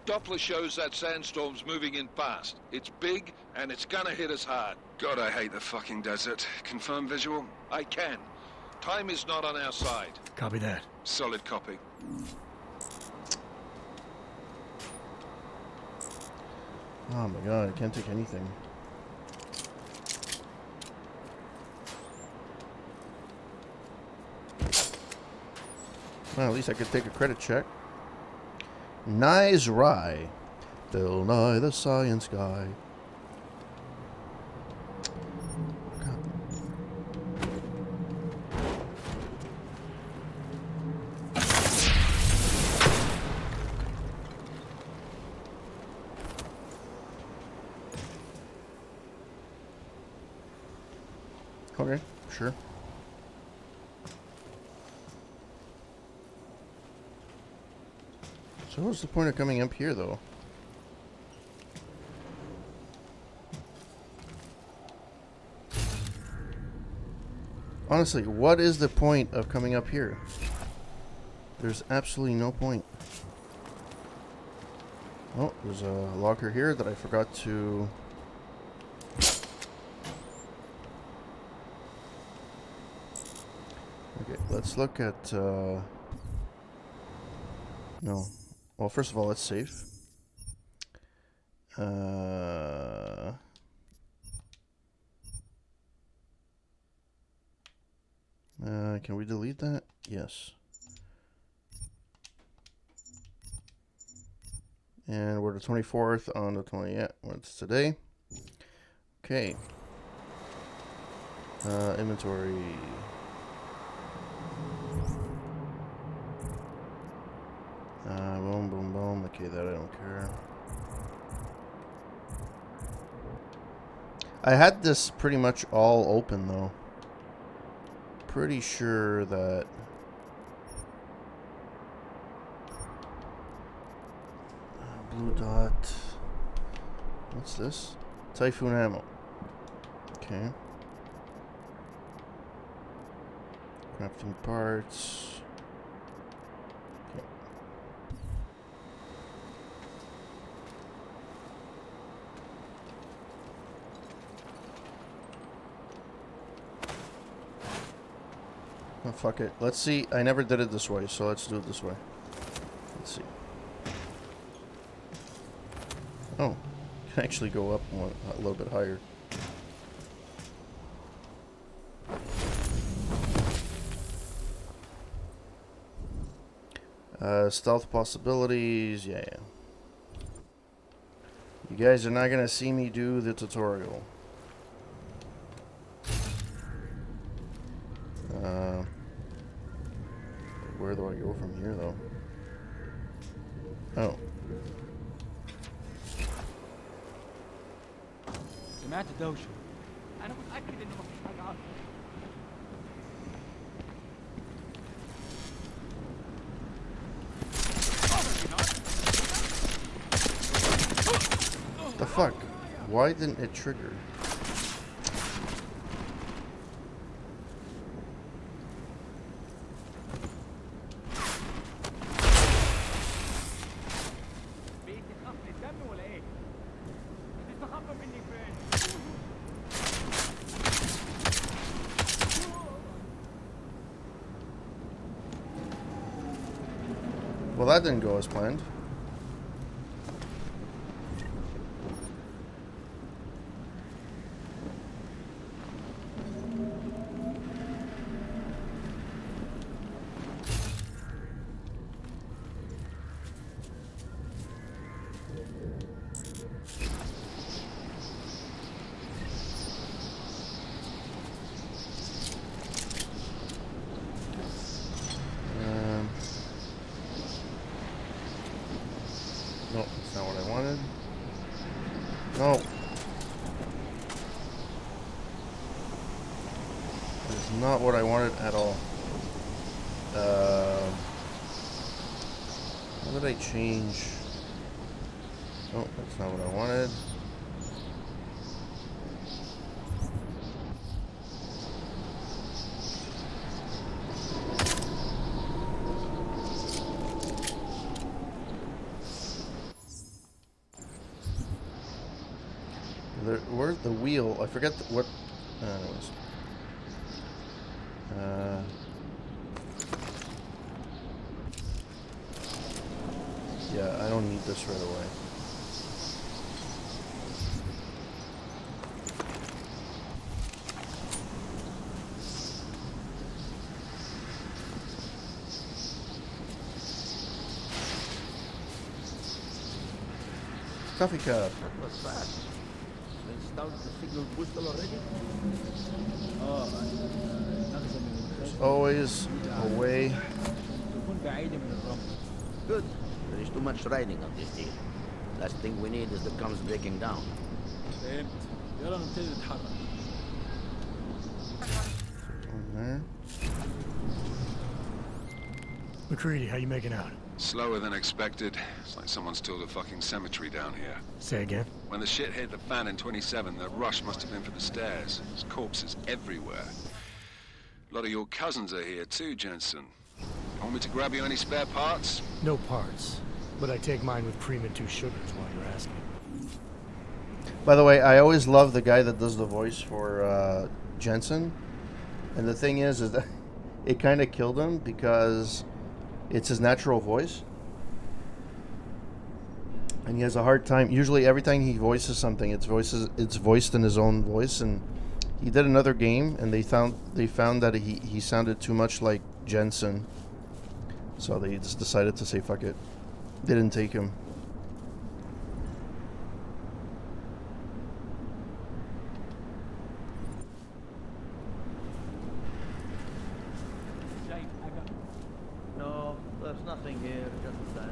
Doppler shows that sandstorm's moving in fast. It's big, and it's gonna hit us hard. God, I hate the fucking desert. Confirm visual? I can. Time is not on our side. Copy that. Solid copy. Oh my god, I can't take anything. Well, at least I could take a credit check. Nye's Rye. Bill Nye the Science Guy. Okay, sure. So what's the point of coming up here, though? Honestly, what is the point of coming up here? There's absolutely no point. Oh, there's a locker here that I forgot to... Okay, let's look at... No. Well, first of all, let's save. Can we delete that? Yes. And we're the 24th on the 20th. Yeah, what's today? Okay. Inventory. Boom, boom, boom. Okay, that I don't care. I had this pretty much all open, though. Pretty sure that... blue dot. What's this? Typhoon ammo. Okay. Crafting parts. Okay. Oh, fuck it. Let's see. I never did it this way, so let's do it this way. Let's see. Oh, can actually go up one, a little bit higher. Stealth possibilities, yeah. You guys are not gonna see me do the tutorial. Where do I go from here, though? Oh. سمعت دوشة. أنا متأكد إنه مفيش حاجة عارفة. The fuck? Why didn't it trigger? Well, that didn't go as planned. No, that's not what I wanted. No. That is not what I wanted at all. How did I change? Oh, that's not what I wanted. Where's the wheel? I forget what. Anyways. Yeah, I don't need this right away. Coffee cup. That was fast. They started the signal booster already? Oh, There's always a way. Good. There is too much riding on this deal. Last thing we need is the guns breaking down. There. McCready, how you making out? Slower than expected. It's like someone's tilled a fucking cemetery down here. Say again? When the shit hit the fan in 27, the rush must have been for the stairs. There's corpses everywhere. A lot of your cousins are here too, Jensen. Want me to grab you any spare parts? No parts. But I take mine with cream and 2 sugars while you're asking. By the way, I always love the guy that does the voice for Jensen. And the thing is that it kind of killed him because it's his natural voice. And he has a hard time. Usually every time he voices something, it's voiced in his own voice. And he did another game, and they found that he sounded too much like Jensen. So they just decided to say, fuck it. They didn't take him. No, there's nothing here, just that.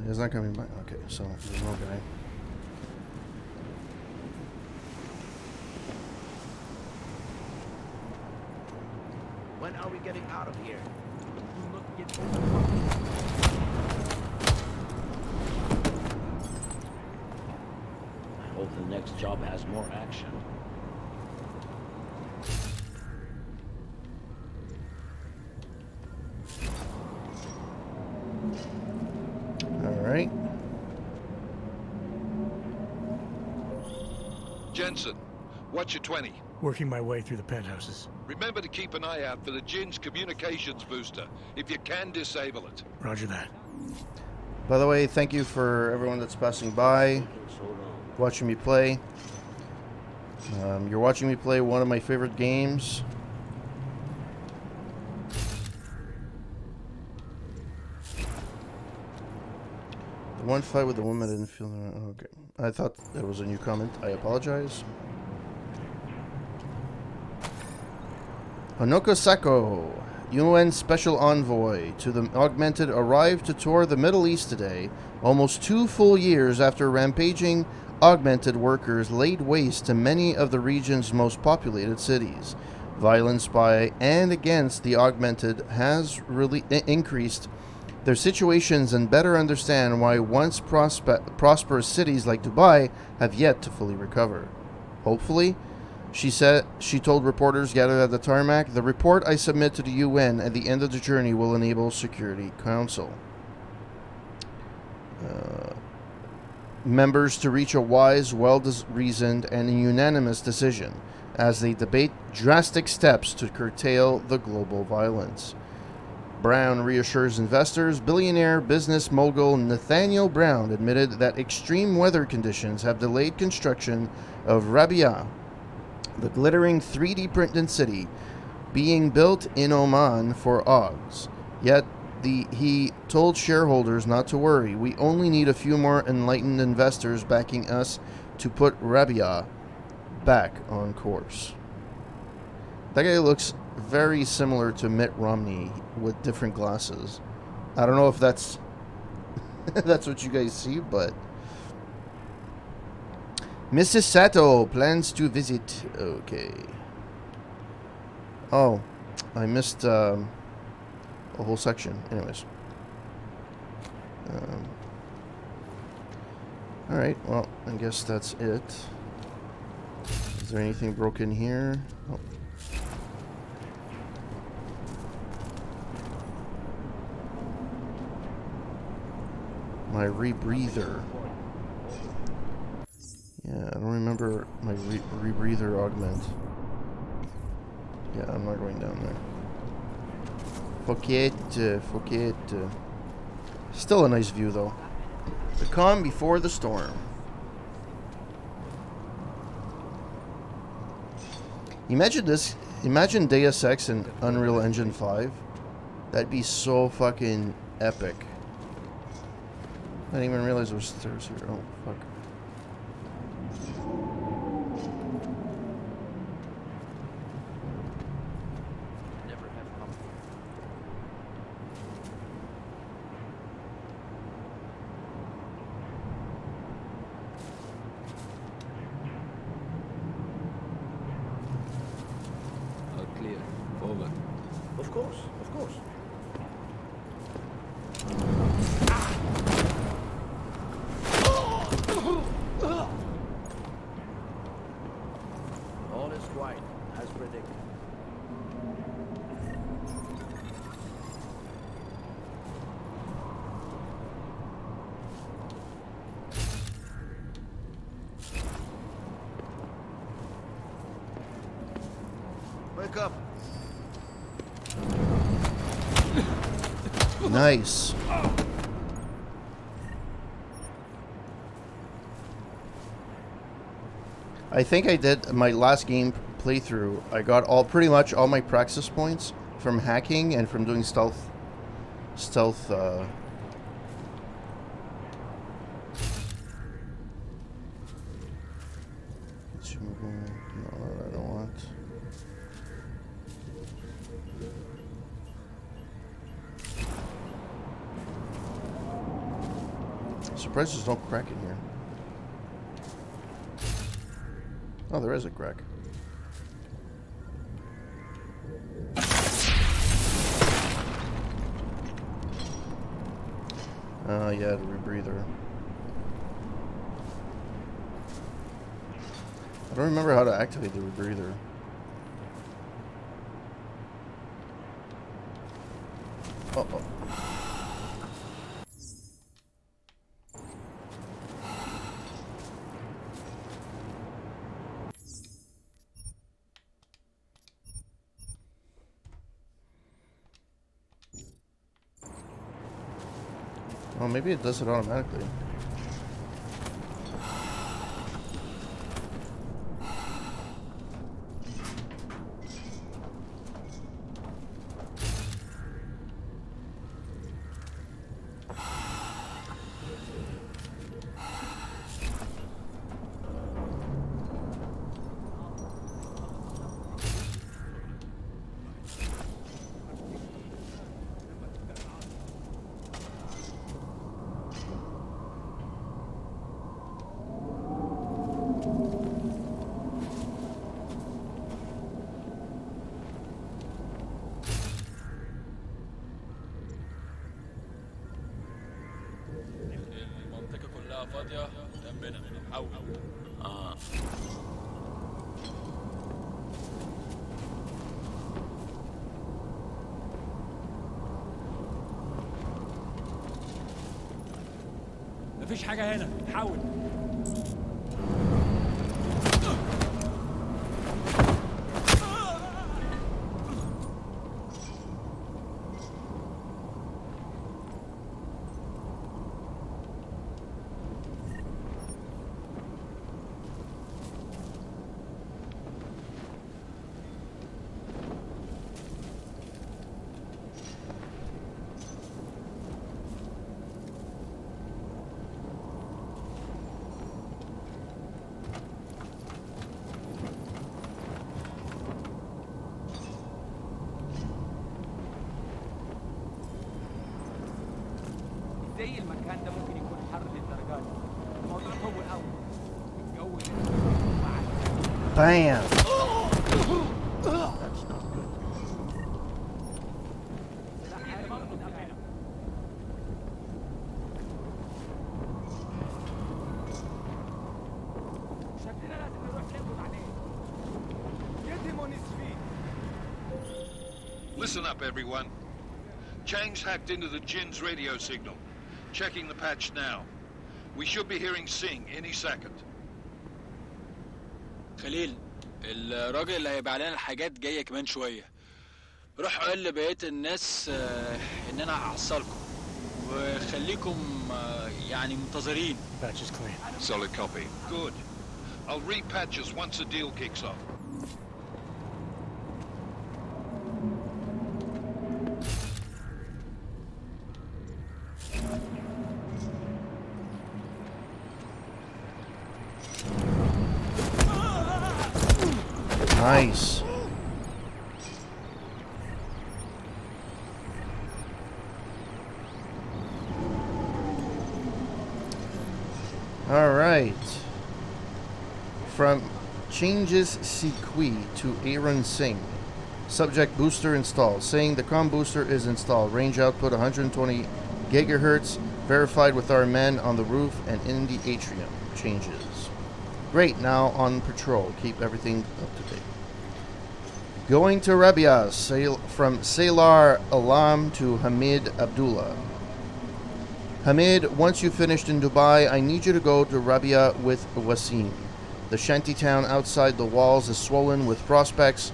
He's not coming back. Okay, so there's no guy. When are we getting out of here? I hope the next job has more action. Alright. Jensen, what's your 20? Working my way through the penthouses. Remember to keep an eye out for the Jin's communications booster, if you can disable it. Roger that. By the way, thank you for everyone that's passing by, watching me play. You're watching me play one of my favorite games. The one fight with the woman I didn't feel... Okay. I thought that was a new comment. I apologize. Honoka Sako, UN Special Envoy to the Augmented, arrived to tour the Middle East today, almost 2 full years after rampaging Augmented workers laid waste to many of the region's most populated cities. Violence by and against the Augmented has really increased their situations and better understand why once prosperous cities like Dubai have yet to fully recover. Hopefully, she told reporters gathered at the tarmac, the report I submit to the UN at the end of the journey will enable Security Council members to reach a wise, well-reasoned, and unanimous decision as they debate drastic steps to curtail the global violence. Brown reassures investors. Billionaire business mogul Nathaniel Brown admitted that extreme weather conditions have delayed construction of Rabia, the glittering 3D printed city being built in Oman for Augs. Yet he told shareholders not to worry. We only need a few more enlightened investors backing us to put Rabia back on course. That guy looks very similar to Mitt Romney with different glasses. I don't know if that's that's what you guys see, but Mrs. Sato plans to visit. Okay. Oh, I missed a whole section. Anyways. Alright, well, I guess that's it. Is there anything broken here? Oh. My rebreather. Yeah, I don't remember my rebreather augment. Yeah, I'm not going down there. Fuck it. Still a nice view, though. The calm before the storm. Imagine this. Imagine Deus Ex in Unreal Engine 5. That'd be so fucking epic. I didn't even realize there was stairs here. Oh, fuck. Clear. Over. Of course, of course. All is quiet, as predicted. Wake up. Nice. I think I did my last game playthrough. I got pretty much all my praxis points from hacking and from doing stealth. Consumable. No, I don't want. surprised there's no crack in here. Oh, there is a crack. Yeah, the rebreather. I don't remember how to activate the rebreather. Uh-oh. Oh, maybe it does it automatically. فاضية جنبنا حول. مفيش حاجة هنا، حول. ازاي المكان ده ممكن يكون حر للدرجات دي؟ الموضوع هو الاول الجو Bam! That's not good. شكلنا لازم نروح نقبض عليه. يتم نسفي. Listen up, everyone. Chang's hacked into the Jin's radio signal. Checking the patch now. We should be hearing Sing any second. خليل، الراجل اللي هيبيع لنا الحاجات جاية كمان شوية. روح قول لبقية الناس إن أنا هحصلكم وخليكم يعني منتظرين. Patch is clean. Solid copy. Good. I'll repatch us once the deal kicks off. Nice. All right. From changes Sequi to Aaron Singh. Subject booster installed. Saying the comm booster is installed. Range output 120 gigahertz. Verified with our men on the roof and in the atrium. Changes. Great. Now on patrol. Keep everything up to date. Going to Rabia, from Salar Alam to Hamid Abdullah. Hamid, once you've finished in Dubai, I need you to go to Rabia with Wasim. The shanty town outside the walls is swollen with prospects.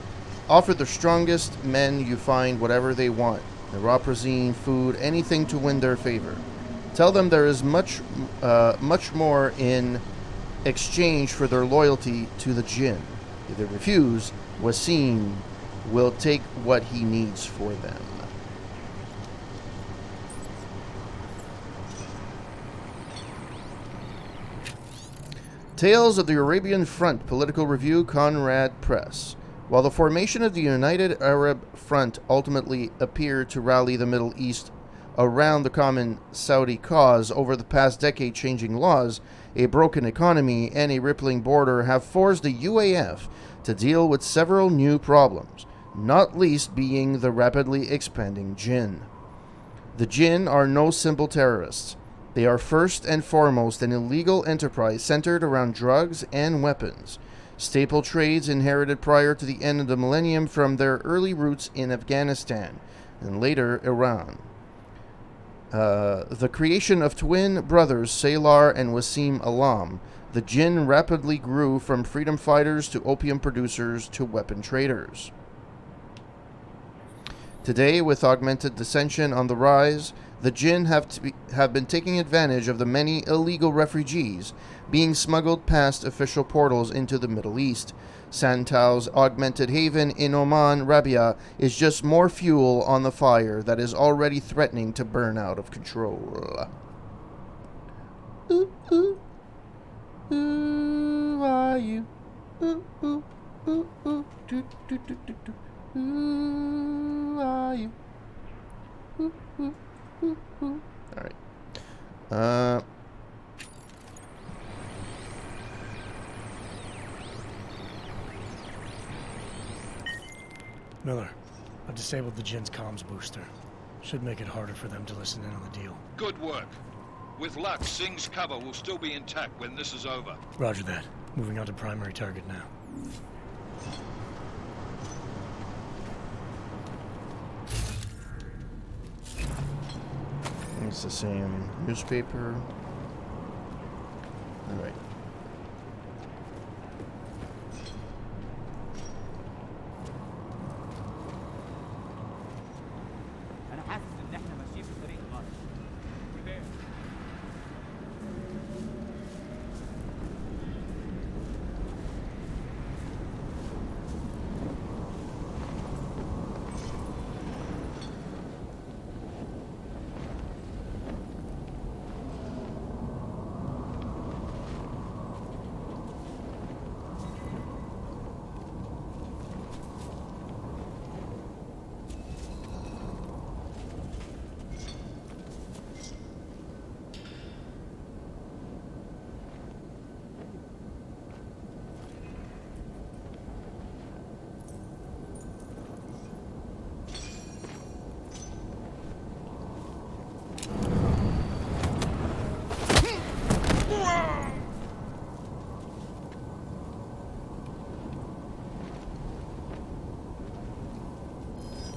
Offer the strongest men you find whatever they want. Neuroprazine, food, anything to win their favor. Tell them there is much more in exchange for their loyalty to the Jinn. If they refuse, Wasim will take what he needs for them. Tales of the Arabian Front Political Review, Conrad Press. While the formation of the United Arab Front ultimately appeared to rally the Middle East around the common Saudi cause over the past decade, changing laws, a broken economy, and a rippling border have forced the UAF to deal with several new problems, not least being the rapidly expanding jinn. The jinn are no simple terrorists. They are first and foremost an illegal enterprise centered around drugs and weapons, staple trades inherited prior to the end of the millennium from their early roots in Afghanistan and later Iran. The creation of twin brothers Salar and Wasim Alam, the jinn rapidly grew from freedom fighters to opium producers to weapon traders. Today, with augmented dissension on the rise, the jinn have been taking advantage of the many illegal refugees being smuggled past official portals into the Middle East. Santal's augmented haven in Oman, Rabia, is just more fuel on the fire that is already threatening to burn out of control. Ooh, ooh. Who are you? Ooh, ooh, ooh, ooh. Do, do, do, do, do. Who are you? Ooh, ooh, ooh, ooh. All right. Miller, I've disabled the Jinn's comms booster. Should make it harder for them to listen in on the deal. Good work. With luck, Singh's cover will still be intact when this is over. Roger that. Moving on to primary target now. It's the same newspaper. All right. انا حاسس ان احنا ماشيين في طريق غلط.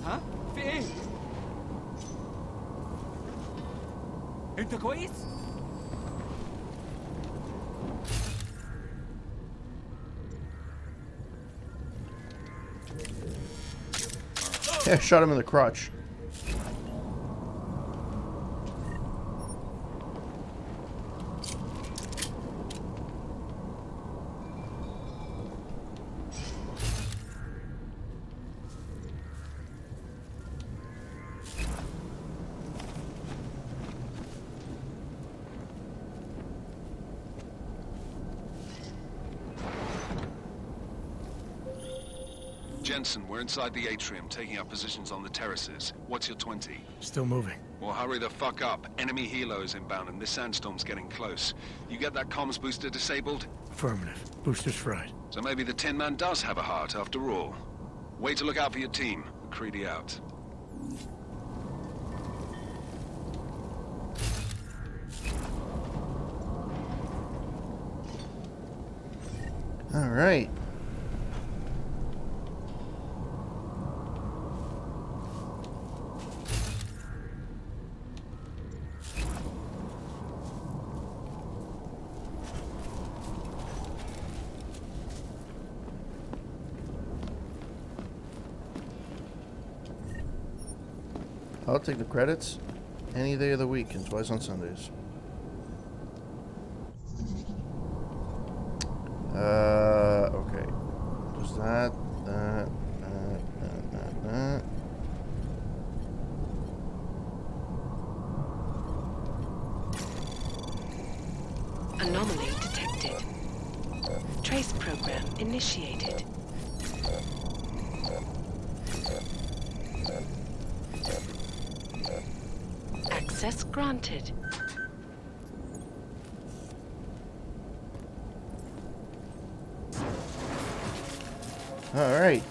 ها؟ في ايه؟ انت كويس؟ Yeah, shot him in the crotch. Jensen, we're inside the atrium, taking up positions on the terraces. What's your 20? Still moving. Well, hurry the fuck up. Enemy helos inbound, and this sandstorm's getting close. You get that comms booster disabled? Affirmative. Booster's fried. So maybe the Tin Man does have a heart, after all. Way to look out for your team. McCready out. All right. I'll take the credits any day of the week and twice on Sundays. Okay. Just that. Anomaly detected. Trace program initiated. Access granted. All right.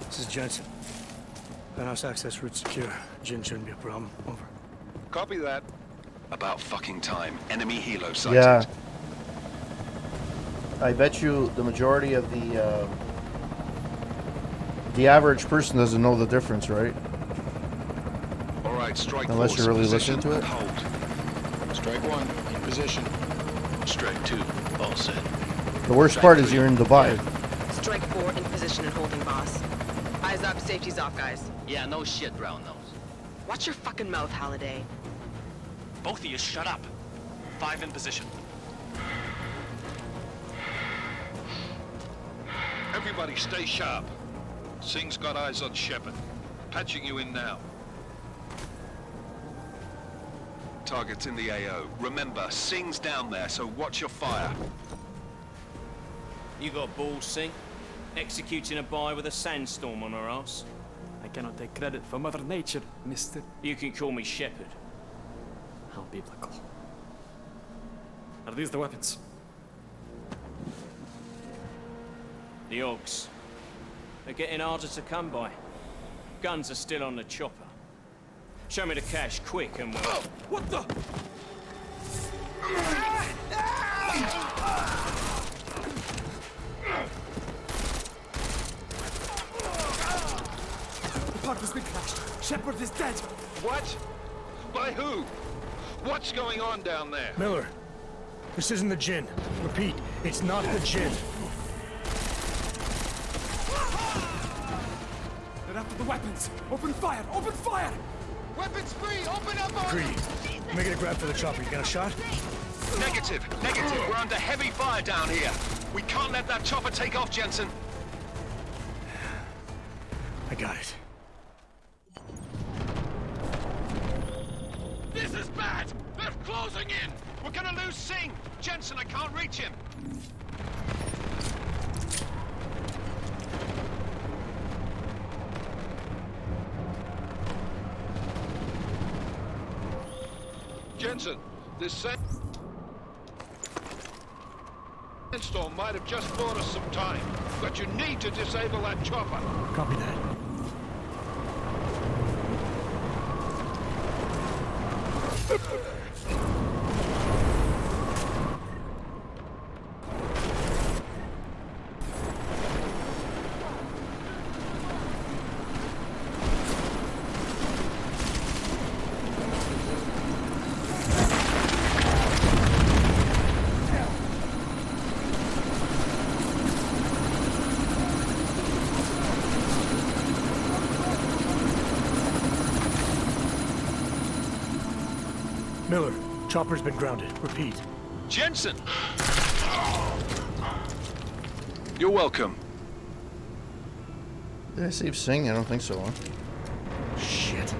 This is Jensen. Penthouse access route secure. Jin shouldn't be a problem. Over. Copy that. About fucking time. Enemy helo sighted. Yeah. I bet you the majority of the average person doesn't know the difference, right? All right, strike Unless force you really in listen position to it. and hold. Strike one in position. Strike two, all set. The worst part is you're in Dubai. Strike 4 in position and holding, boss. Eyes up, safety's off, guys. Yeah, no shit, brown nose. Watch your fucking mouth, Halliday. Both of you shut up. 5 in position. Everybody stay sharp. Singh's got eyes on Shepard. Patching you in now. Target's in the AO. Remember, Singh's down there, so watch your fire. You got balls, Singh? Executing a buy with a sandstorm on our ass? I cannot take credit for Mother Nature, mister. You can call me Shepard. How biblical. Are these the weapons? The Augs. They're getting harder to come by. Guns are still on the chopper. Show me the cash, quick, and we'll... What the? The part has been crashed. Shepard is dead. What? By who? What's going on down there? Miller, this isn't the Jinn. Repeat, it's not the Jinn. They're after the weapons. Open fire! Open fire! Weapons free! Open up on Greedy. Making a grab for the chopper. You got a shot? Negative. We're under heavy fire down here. We can't let that chopper take off, Jensen. I got it. This is bad! They're closing in! We're gonna lose Singh! Jensen, I can't reach him! Jensen, this sandstorm might have just bought us some time, but you need to disable that chopper. Copy that. Miller, chopper's been grounded. Repeat. Jensen! You're welcome. Did I save Singh? I don't think so, huh? Shit.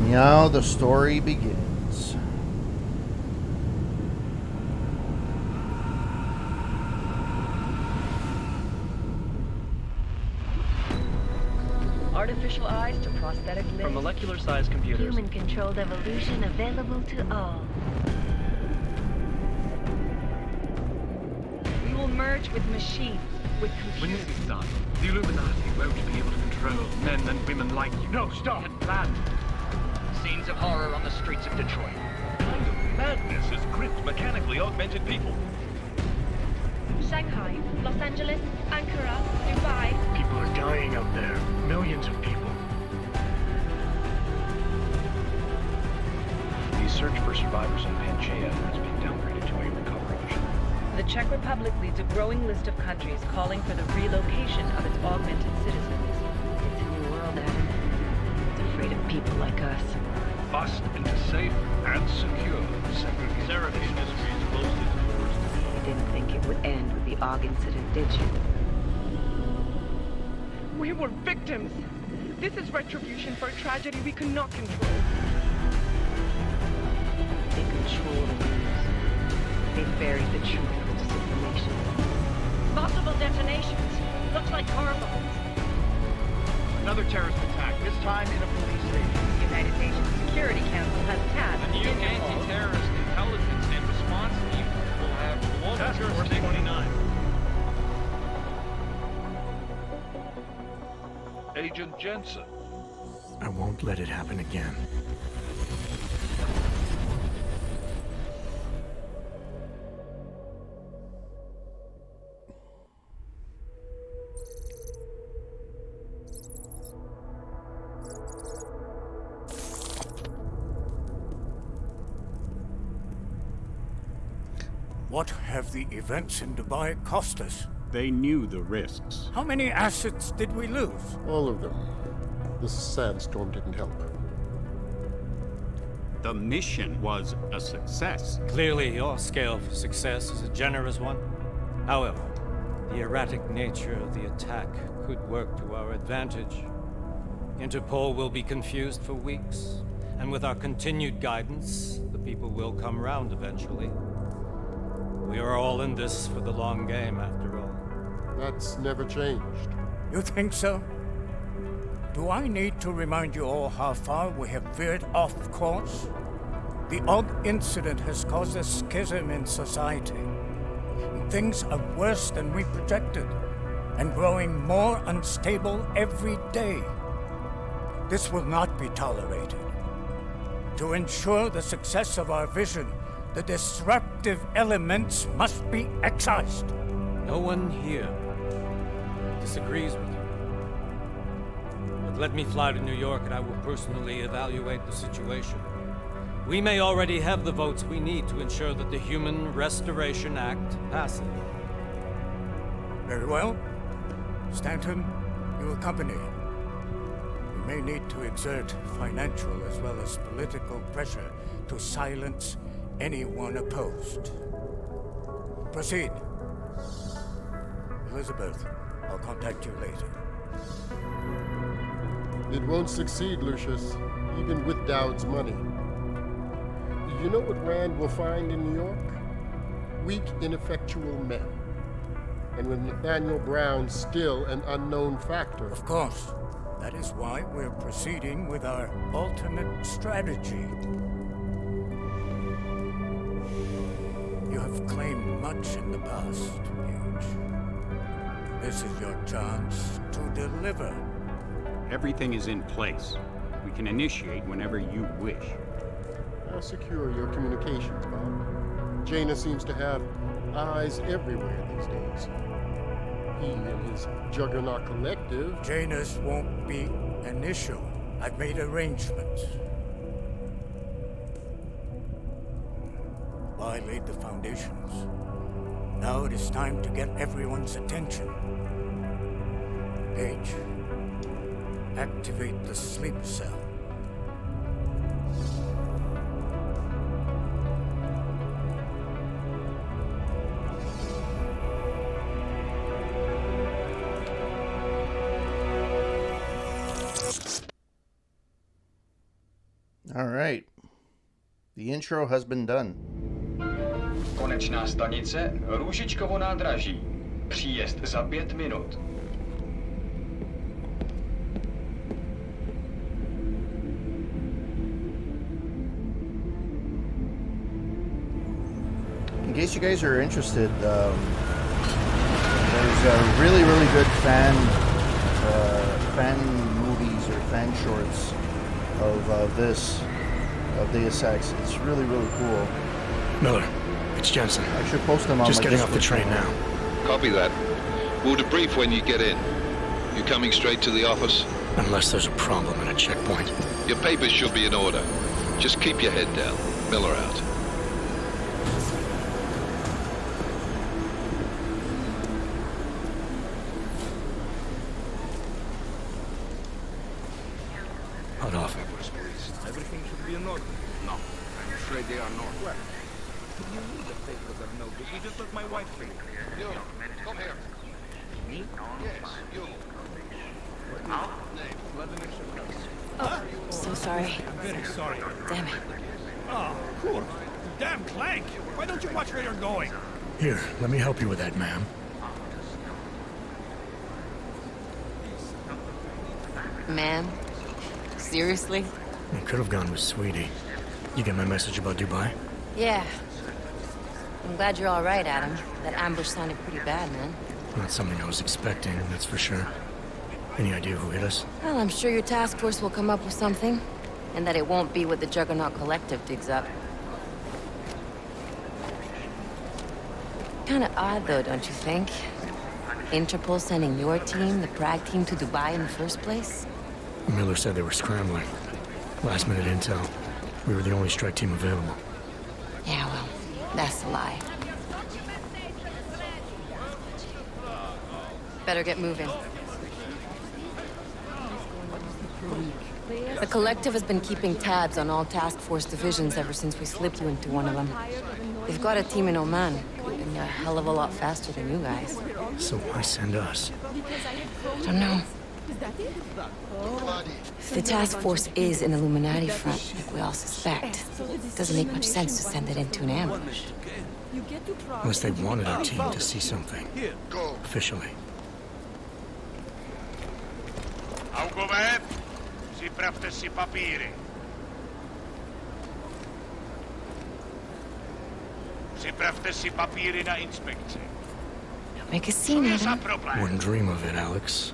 Now the story begins. Artificial eyes to prosthetic limbs. From molecular-sized computers. Human-controlled evolution available to all. We will merge with machines, with When computers. this is done, the Illuminati won't be able to control men and women like you. No, stop! We had planned. Scenes of horror on the streets of Detroit. Kind of madness has gripped mechanically augmented people. Shanghai, Los Angeles, Ankara, Dubai. People are dying out there. Millions of people. The search for survivors in Panchaea has been downgraded to a recovery mission. The Czech Republic leads a growing list of countries calling for the relocation of its augmented citizens. It's a new world, Adam. It's afraid of people like us. Bust into safe and secure segregated industries closely to the worst. You didn't think it would end with the AUG incident, did you? We were victims. This is retribution for a tragedy we cannot control. They control the news. They buried the truth with disinformation. Multiple detonations. Looks like car bombs. Another terrorist attack, this time in a police station. The United Nations Security Council has tasked The new anti-terrorist intelligence and response team will have global Task Force jurisdiction. 29. Agent Jensen. I won't let it happen again. What have the events in Dubai cost us? They knew the risks. How many assets did we lose? All of them. The sandstorm didn't help. The mission was a success. Clearly, your scale for success is a generous one. However, the erratic nature of the attack could work to our advantage. Interpol will be confused for weeks, and with our continued guidance, the people will come round eventually. We are all in this for the long game, after all. That's never changed. You think so? Do I need to remind you all how far we have veered off course? The odd incident has caused a schism in society. Things are worse than we projected, and growing more unstable every day. This will not be tolerated. To ensure the success of our vision, the disruptive elements must be excised. No one here disagrees with you. But let me fly to New York and I will personally evaluate the situation. We may already have the votes we need to ensure that the Human Restoration Act passes. Very well. Stanton, you accompany. We may need to exert financial as well as political pressure to silence anyone opposed. Proceed. Elizabeth, I'll contact you later. It won't succeed, Lucius, even with Dowd's money. You know what Rand will find in New York? Weak, ineffectual men. And with Nathaniel Brown still an unknown factor. Of course. That is why we're proceeding with our alternate strategy. You have claimed much in the past, Huge. This is your chance to deliver. Everything is in place. We can initiate whenever you wish. I'll secure your communications, Bob. Jaina seems to have eyes everywhere these days. He and his Juggernaut Collective... Jaina's won't be an issue. I've made arrangements. I laid the foundations. Now it is time to get everyone's attention. Page, activate the sleep cell. All right. The intro has been done. Konečná stanice Růžičkovo nádraží. Příjezd za 5 minut. In case you guys are interested, there's a really good fan movies or fan shorts of Deus Ex. It's really cool. Miller, it's Jensen. I should post them on Just my getting off the Discord train channel. now. Copy that. We'll debrief when you get in. You coming straight to the office? Unless there's a problem at a checkpoint. Your papers should be in order. Just keep your head down. Miller out. Hold off. Everything should be in order. No, I'm afraid they are not. What? You need the papers of no good. You just let my wife think. You, come here. Me? Yes, you. So sorry. Very sorry. Damn it. Oh, cool. Damn Clank! Why don't you watch where you're going? Here, let me help you with that, ma'am. Ma'am? Seriously? I could have gone with Sweetie. You get my message about Dubai? Yeah. I'm glad you're all right, Adam. That ambush sounded pretty bad, man. Not something I was expecting, that's for sure. Any idea who hit us? Well, I'm sure your task force will come up with something. And that it won't be what the Juggernaut Collective digs up. Kinda odd, though, don't you think? Interpol sending your team, the Prague team, to Dubai in the first place? Miller said they were scrambling. Last-minute intel. We were the only strike team available. Yeah, well, that's a lie. Better get moving. The Collective has been keeping tabs on all task force divisions ever since we slipped you into one of them. They've got a team in Oman, moving a hell of a lot faster than you guys. So why send us? I don't know. If the task force is an Illuminati front, like we all suspect, it doesn't make much sense to send it into an ambush. Unless they wanted our team to see something. Officially. Augovet, připravte si papíry. Připravte si papíry na inspekci. Make a scene, Adam. Wouldn't dream of it, Alex.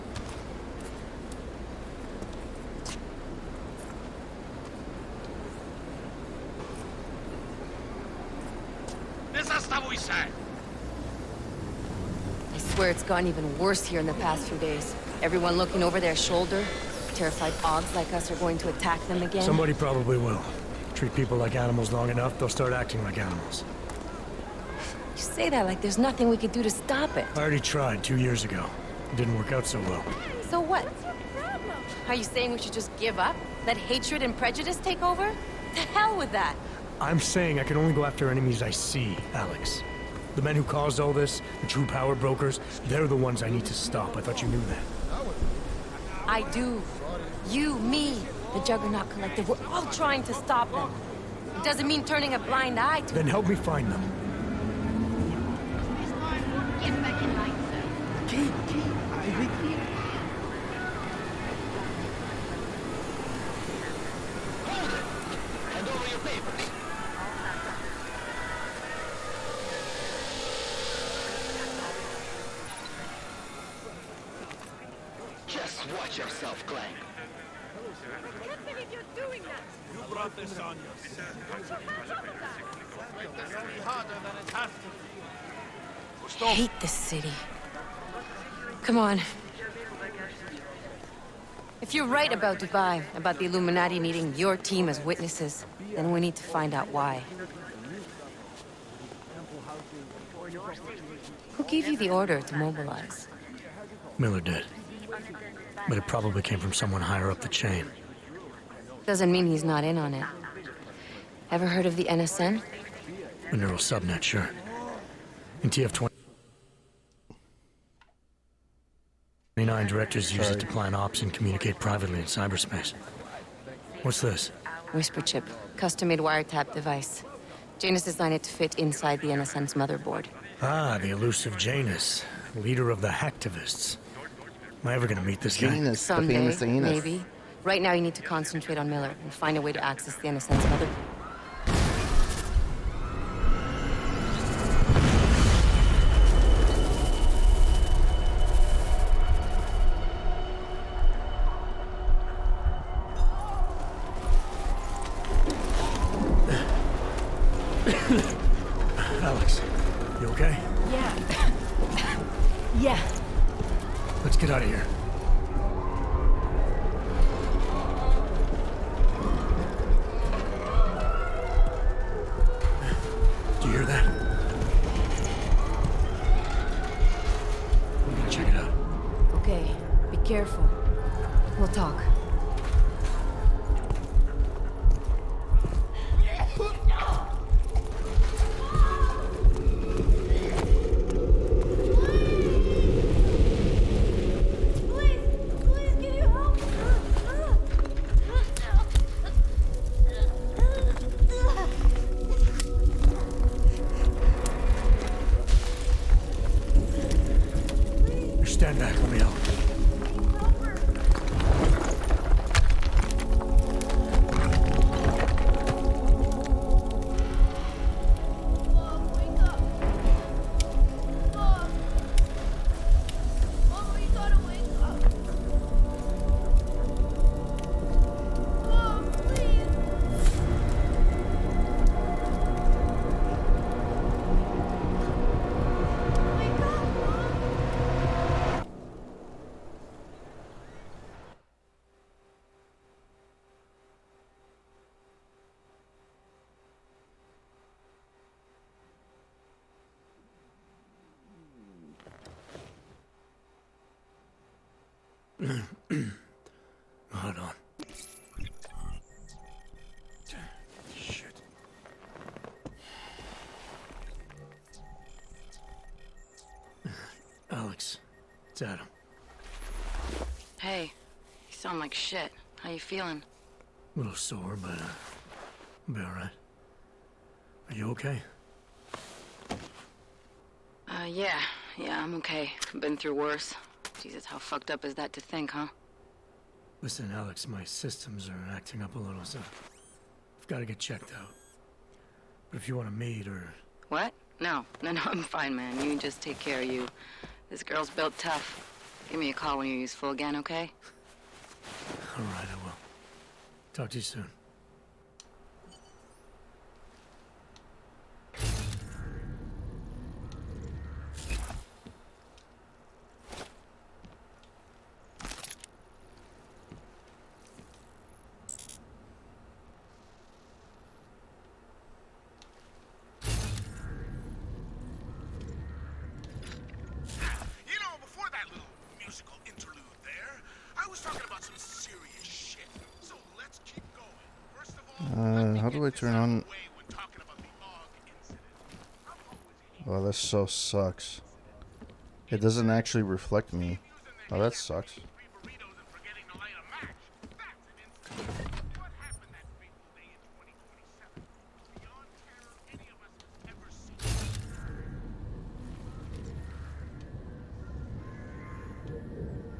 Nezastavuj se! I swear it's gotten even worse here in the past few days. Everyone looking over their shoulder. Terrified Augs like us are going to attack them again. Somebody probably will. Treat people like animals long enough, they'll start acting like animals. You say that like there's nothing we could do to stop it. I already tried 2 years ago. It didn't work out so well. So what? Are you saying we should just give up? Let hatred and prejudice take over? To hell with that! I'm saying I can only go after enemies I see, Alex. The men who caused all this, the true power brokers, they're the ones I need to stop. I thought you knew that. I do. You, me, the Juggernaut Collective, we're all trying to stop them. It doesn't mean turning a blind eye to Then help me find them. Get back in line, sir. Hold it! Hand over your papers. Just watch yourself, Glenn. I can't believe you're doing that! You brought this on yourself. It's only harder than it has to be. I hate this city. Come on. If you're right about Dubai, about the Illuminati needing your team as witnesses, then we need to find out why. Who gave you the order to mobilize? Miller did. But it probably came from someone higher up the chain. Doesn't mean he's not in on it. Ever heard of the NSN? The neural subnet, sure. In TF-29, directors use it to plan ops and communicate privately in cyberspace. What's this? Whisper chip. Custom-made wiretap device. Janus designed it to fit inside the NSN's motherboard. Ah, the elusive Janus, leader of the hacktivists. Am I ever gonna meet this guy? Janus, the Someday, famous Janus. maybe. Right now you need to concentrate on Miller and find a way to access the NSN's motherboard. Alex, you okay? Yeah. Yeah. Let's get out of here. Do you hear that? I'm gonna check it out. Okay, be careful. We'll talk. Hold on. Shit. Alex, it's Adam. Hey, you sound like shit. How you feeling? A little sore, but I'll be alright. Are you okay? Yeah, I'm okay. Been through worse. Jesus, how fucked up is that to think, huh? Listen, Alex, my systems are acting up a little, so I've got to get checked out. But if you want to meet or... What? No, I'm fine, man. You just take care of you. This girl's built tough. Give me a call when you're useful again, okay? Alright, I will. Talk to you soon. How do I turn on? Oh, this so sucks. It doesn't actually reflect me. Oh, that sucks.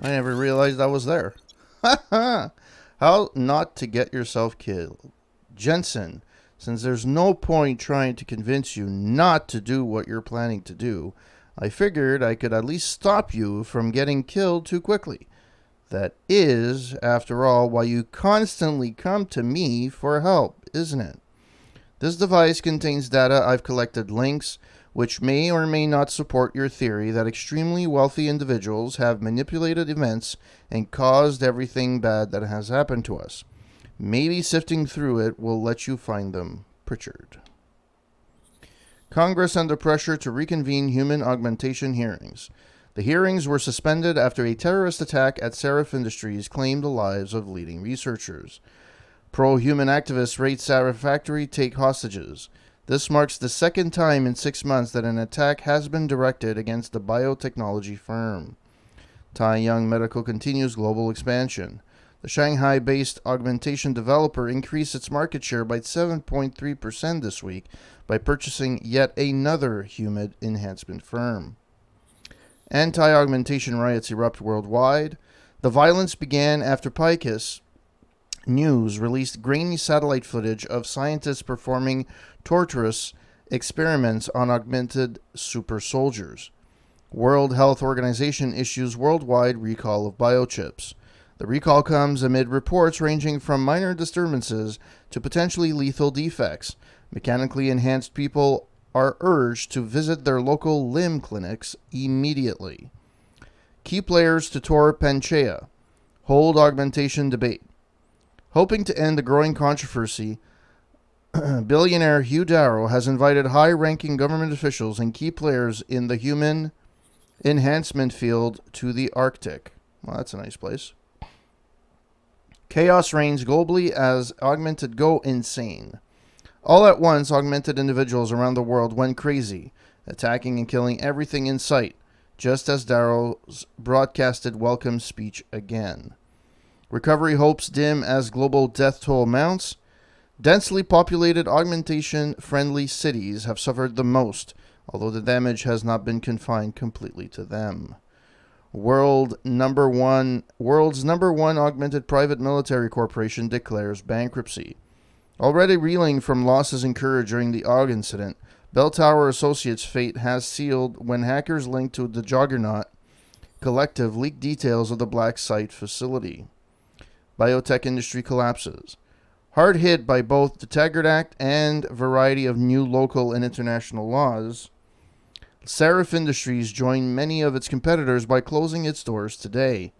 I never realized I was there. How not to get yourself killed. Jensen, since there's no point trying to convince you not to do what you're planning to do, I figured I could at least stop you from getting killed too quickly. That is, after all, why you constantly come to me for help, isn't it? This device contains data I've collected, links which may or may not support your theory that extremely wealthy individuals have manipulated events and caused everything bad that has happened to us. Maybe sifting through it will let you find them. Pritchard. Congress under pressure to reconvene human augmentation hearings. The hearings were suspended after a terrorist attack at Seraph Industries claimed the lives of leading researchers. Pro-human activists raid Seraph factory, take hostages. This marks the second time in 6 months that an attack has been directed against the biotechnology firm. Tai Young Medical continues global expansion. The Shanghai-based augmentation developer increased its market share by 7.3% this week by purchasing yet another human enhancement firm. Anti-Augmentation Riots erupt worldwide. The violence began after Picus News released grainy satellite footage of scientists performing torturous experiments on augmented super soldiers. World Health Organization issues worldwide recall of biochips. The recall comes amid reports ranging from minor disturbances to potentially lethal defects. Mechanically enhanced people are urged to visit their local limb clinics immediately. Key players to tour Panchaea. Hold augmentation debate. Hoping to end the growing controversy, billionaire Hugh Darrow has invited high-ranking government officials and key players in the human enhancement field to the Arctic. Well, that's a nice place. Chaos reigns globally as augmented go insane. All at once, augmented individuals around the world went crazy, attacking and killing everything in sight, just as Darrow's broadcasted welcome speech again. Recovery hopes dim as global death toll mounts. Densely populated augmentation-friendly cities have suffered the most, although the damage has not been confined completely to them. World's number one augmented private military corporation declares bankruptcy. Already reeling from losses incurred during the AUG incident, Bell Tower Associates' fate has sealed when hackers linked to the Juggernaut Collective leaked details of the Black Site facility. Biotech industry collapses. Hard hit by both the Taggart Act and a variety of new local and international laws, Seraph Industries joined many of its competitors by closing its doors today.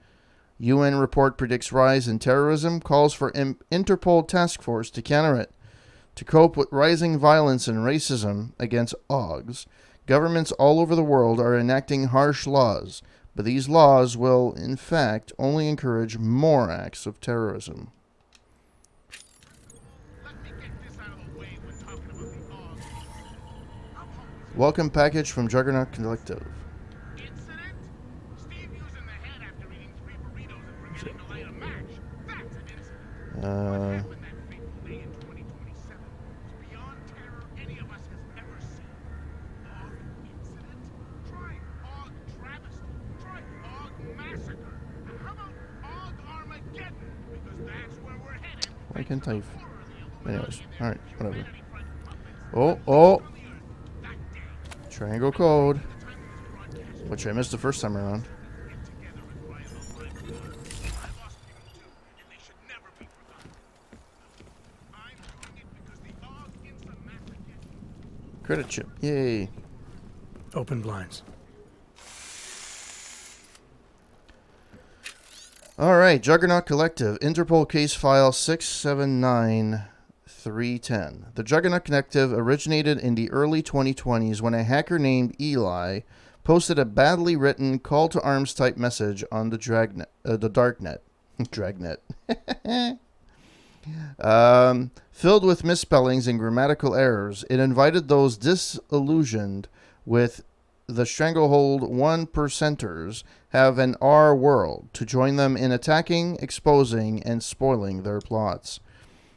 UN report predicts rise in terrorism, calls for Interpol task force to counter it. To cope with rising violence and racism against AUGs, governments all over the world are enacting harsh laws, But these laws will, in fact, only encourage more acts of terrorism. Welcome package from Juggernaut Collective. Why can't I? Anyways, alright, whatever. Oh! Triangle code. Which I missed the first time around. Credit chip. Yay. Open blinds. Alright, Juggernaut Collective, Interpol case file 679310. The Juggernaut Collective originated in the early 2020s when a hacker named Eli posted a badly written call to arms type message on the darknet. Dragnet. Filled with misspellings and grammatical errors, it invited those disillusioned with the Stranglehold 1%ers have an R world to join them in attacking, exposing, and spoiling their plots.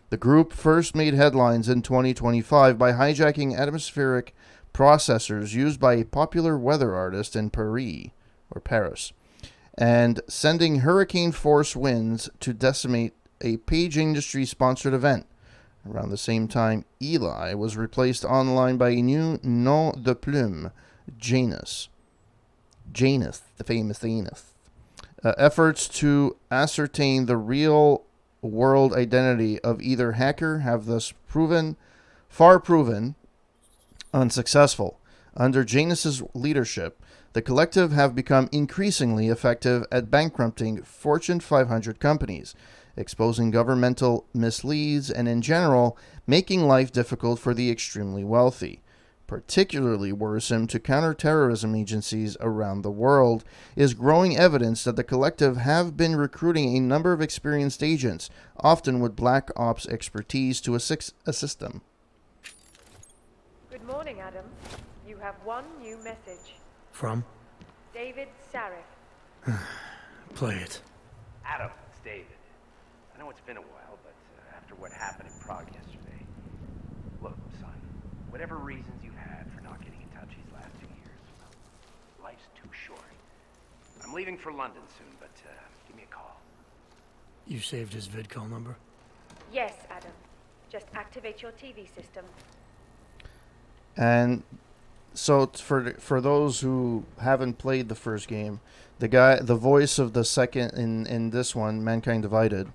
The group first made headlines in 2025 by hijacking atmospheric processors used by a popular weather artist in Paris, and sending hurricane-force winds to decimate a Page Industries-sponsored event. Around the same time, Eli was replaced online by a new nom de plume, Janus, the famous Janus. Efforts to ascertain the real world identity of either hacker have thus proven unsuccessful. Under Janus's leadership, the collective have become increasingly effective at bankrupting Fortune 500 companies, exposing governmental misleads, and in general, making life difficult for the extremely wealthy. Particularly worrisome to counterterrorism agencies around the world is growing evidence that the collective have been recruiting a number of experienced agents, often with black ops expertise, to assist them. Good morning, Adam. You have one new message. From? David Sarif. Play it. Adam, it's David. I know it's been a while, but after what happened in Prague yesterday... Look, son, whatever reasons you've had for not getting in touch these last 2 years, well, life's too short. I'm leaving for London soon, but give me a call. You saved his vidcall number? Yes, Adam. Just activate your TV system. And so for those who haven't played the first game, the voice of the second in this one, Mankind Divided,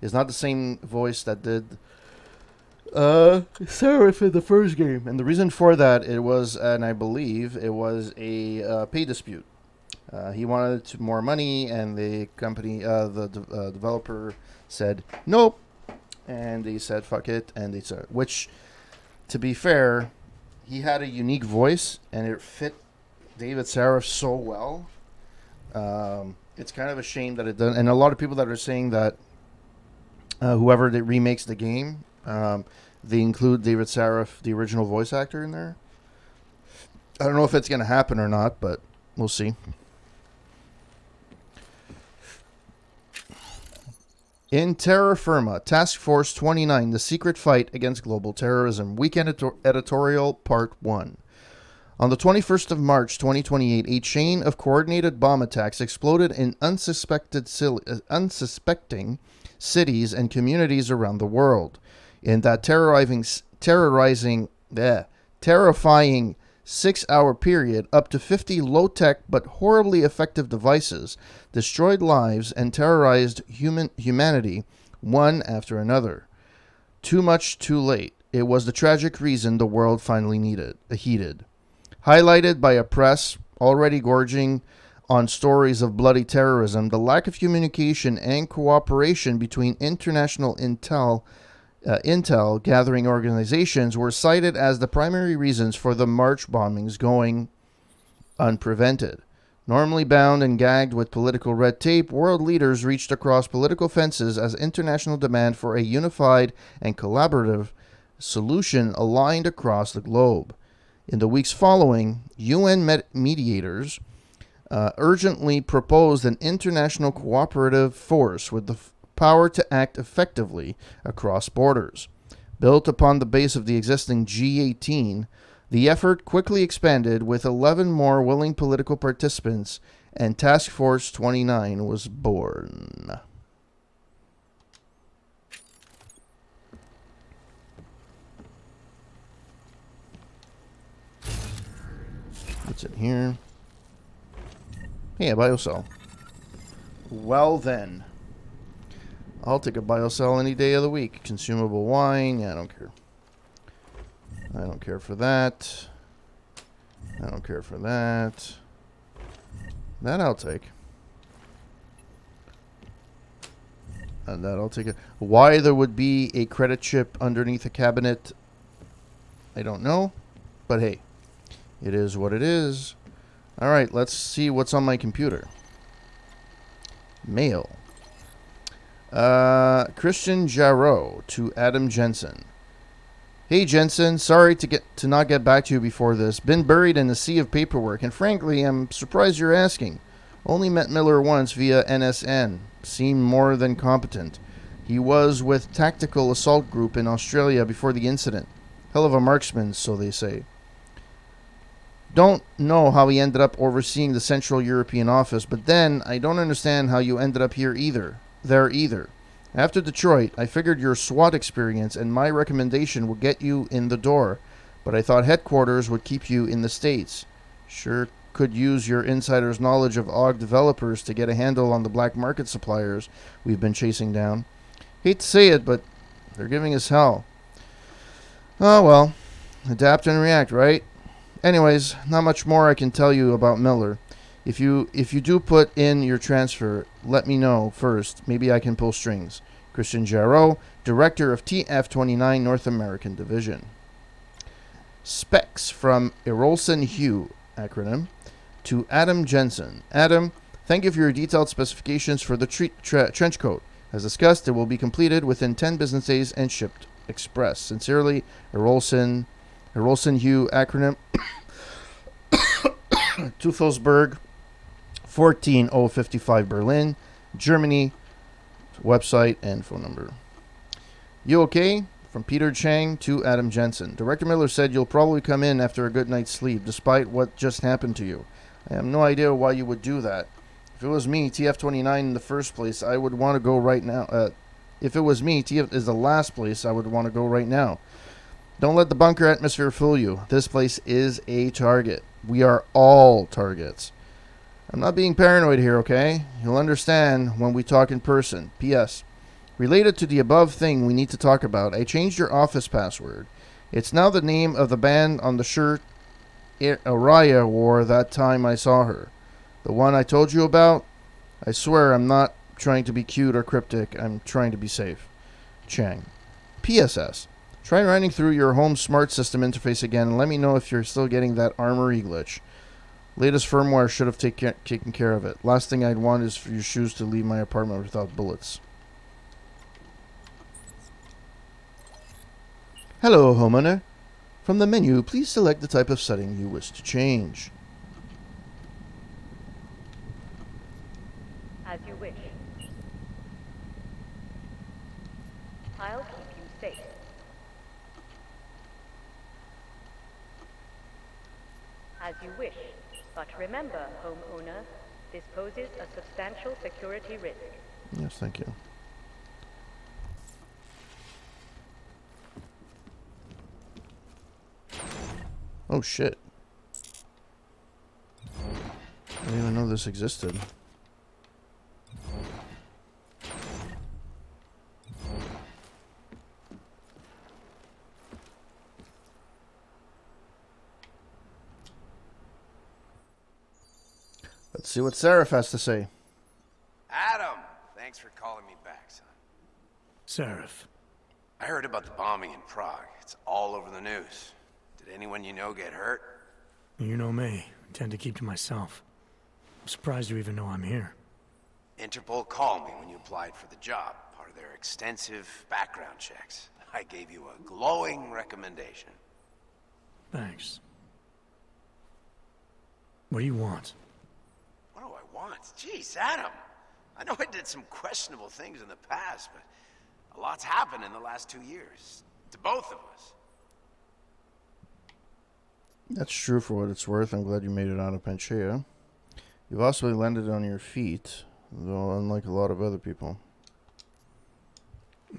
is not the same voice that did Seraph in the first game. And the reason for that, it was, and I believe it was a pay dispute. He wanted more money, and the company, the developer said nope, and they said fuck it, and they said, which, to be fair, he had a unique voice, and it fit David Sarif so well. It's kind of a shame that it doesn't. And a lot of people that are saying that whoever that remakes the game, they include David Sarif, the original voice actor, in there. I don't know if it's going to happen or not, but we'll see. In Terra Firma, Task Force 29, The Secret Fight Against Global Terrorism, Weekend Editorial, Part 1. On the 21st of March, 2028, a chain of coordinated bomb attacks exploded in unsuspecting cities and communities around the world. In that terrifying 6-hour period, up to 50 low-tech but horribly effective devices destroyed lives and terrorized humanity one after another. Too much, too late. It was the tragic reason the world finally heeded. Highlighted by a press already gorging on stories of bloody terrorism, the lack of communication and cooperation between international intel gathering organizations were cited as the primary reasons for the March bombings going unprevented. Normally bound and gagged with political red tape, world leaders reached across political fences as international demand for a unified and collaborative solution aligned across the globe. In the weeks following, UN mediators urgently proposed an international cooperative force with the power to act effectively across borders. Built upon the base of the existing G18, the effort quickly expanded with 11 more willing political participants, and Task Force 29 was born. What's in here? Hey, a biocell. Well then. I'll take a biocell any day of the week. Consumable wine. Yeah, I don't care. I don't care for that. I don't care for that. That I'll take. And that I'll take it. Why there would be a credit chip underneath a cabinet, I don't know. But hey, it is what it is. Alright, let's see what's on my computer. Mail. Christian Jarreau to Adam Jensen. Hey Jensen, sorry to not get back to you before this. Been buried in a sea of paperwork, and frankly, I'm surprised you're asking. Only met Miller once via NSN. Seemed more than competent. He was with Tactical Assault Group in Australia before the incident. Hell of a marksman, so they say. Don't know how he ended up overseeing the Central European office, but then I don't understand how you ended up here there either. After Detroit, I figured your SWAT experience and my recommendation would get you in the door, but I thought headquarters would keep you in the States. Sure could use your insider's knowledge of AUG developers to get a handle on the black market suppliers we've been chasing down. Hate to say it, but they're giving us hell. Oh well, adapt and react, right? Anyways, not much more I can tell you about Miller. If you do put in your transfer, let me know first. Maybe I can pull strings. Christian Jarreau, Director of TF-29 North American Division. Specs from Erolson Hugh, acronym, to Adam Jensen. Adam, thank you for your detailed specifications for the trench coat. As discussed, it will be completed within 10 business days and shipped express. Sincerely, Erolson Hugh, acronym, Teufelsberg, 14055 Berlin, Germany. Website and phone number. You okay? From Peter Chang to Adam Jensen. Director Miller said you'll probably come in after a good night's sleep, despite what just happened to you. I have no idea why you would do that. If it was me, TF-29 in the first place, I would want to go right now. If it was me, TF is the last place I would want to go right now. Don't let the bunker atmosphere fool you. This place is a target. We are all targets. I'm not being paranoid here, okay? You'll understand when we talk in person. P.S. Related to the above thing we need to talk about, I changed your office password. It's now the name of the band on the shirt Araya wore that time I saw her. The one I told you about? I swear I'm not trying to be cute or cryptic. I'm trying to be safe. Chang. PSS. Try running through your home smart system interface again and let me know if you're still getting that armory glitch. Latest firmware should have taken care of it. Last thing I'd want is for your shoes to leave my apartment without bullets. Hello, homeowner. From the menu, please select the type of setting you wish to change. As you wish. I'll keep you safe. As you wish. But remember, homeowner, this poses a substantial security risk. Yes, thank you. Oh, shit. I didn't even know this existed. Let's see what Seraph has to say. Adam! Thanks for calling me back, son. Seraph. I heard about the bombing in Prague. It's all over the news. Did anyone you know get hurt? You know me. I tend to keep to myself. I'm surprised you even know I'm here. Interpol called me when you applied for the job, part of their extensive background checks. I gave you a glowing recommendation. Thanks. What do you want? What do I want? Jeez, Adam. I know I did some questionable things in the past, but a lot's happened in the last 2 years. To both of us. That's true for what it's worth. I'm glad you made it out of Panchea. You've also landed on your feet, though unlike a lot of other people.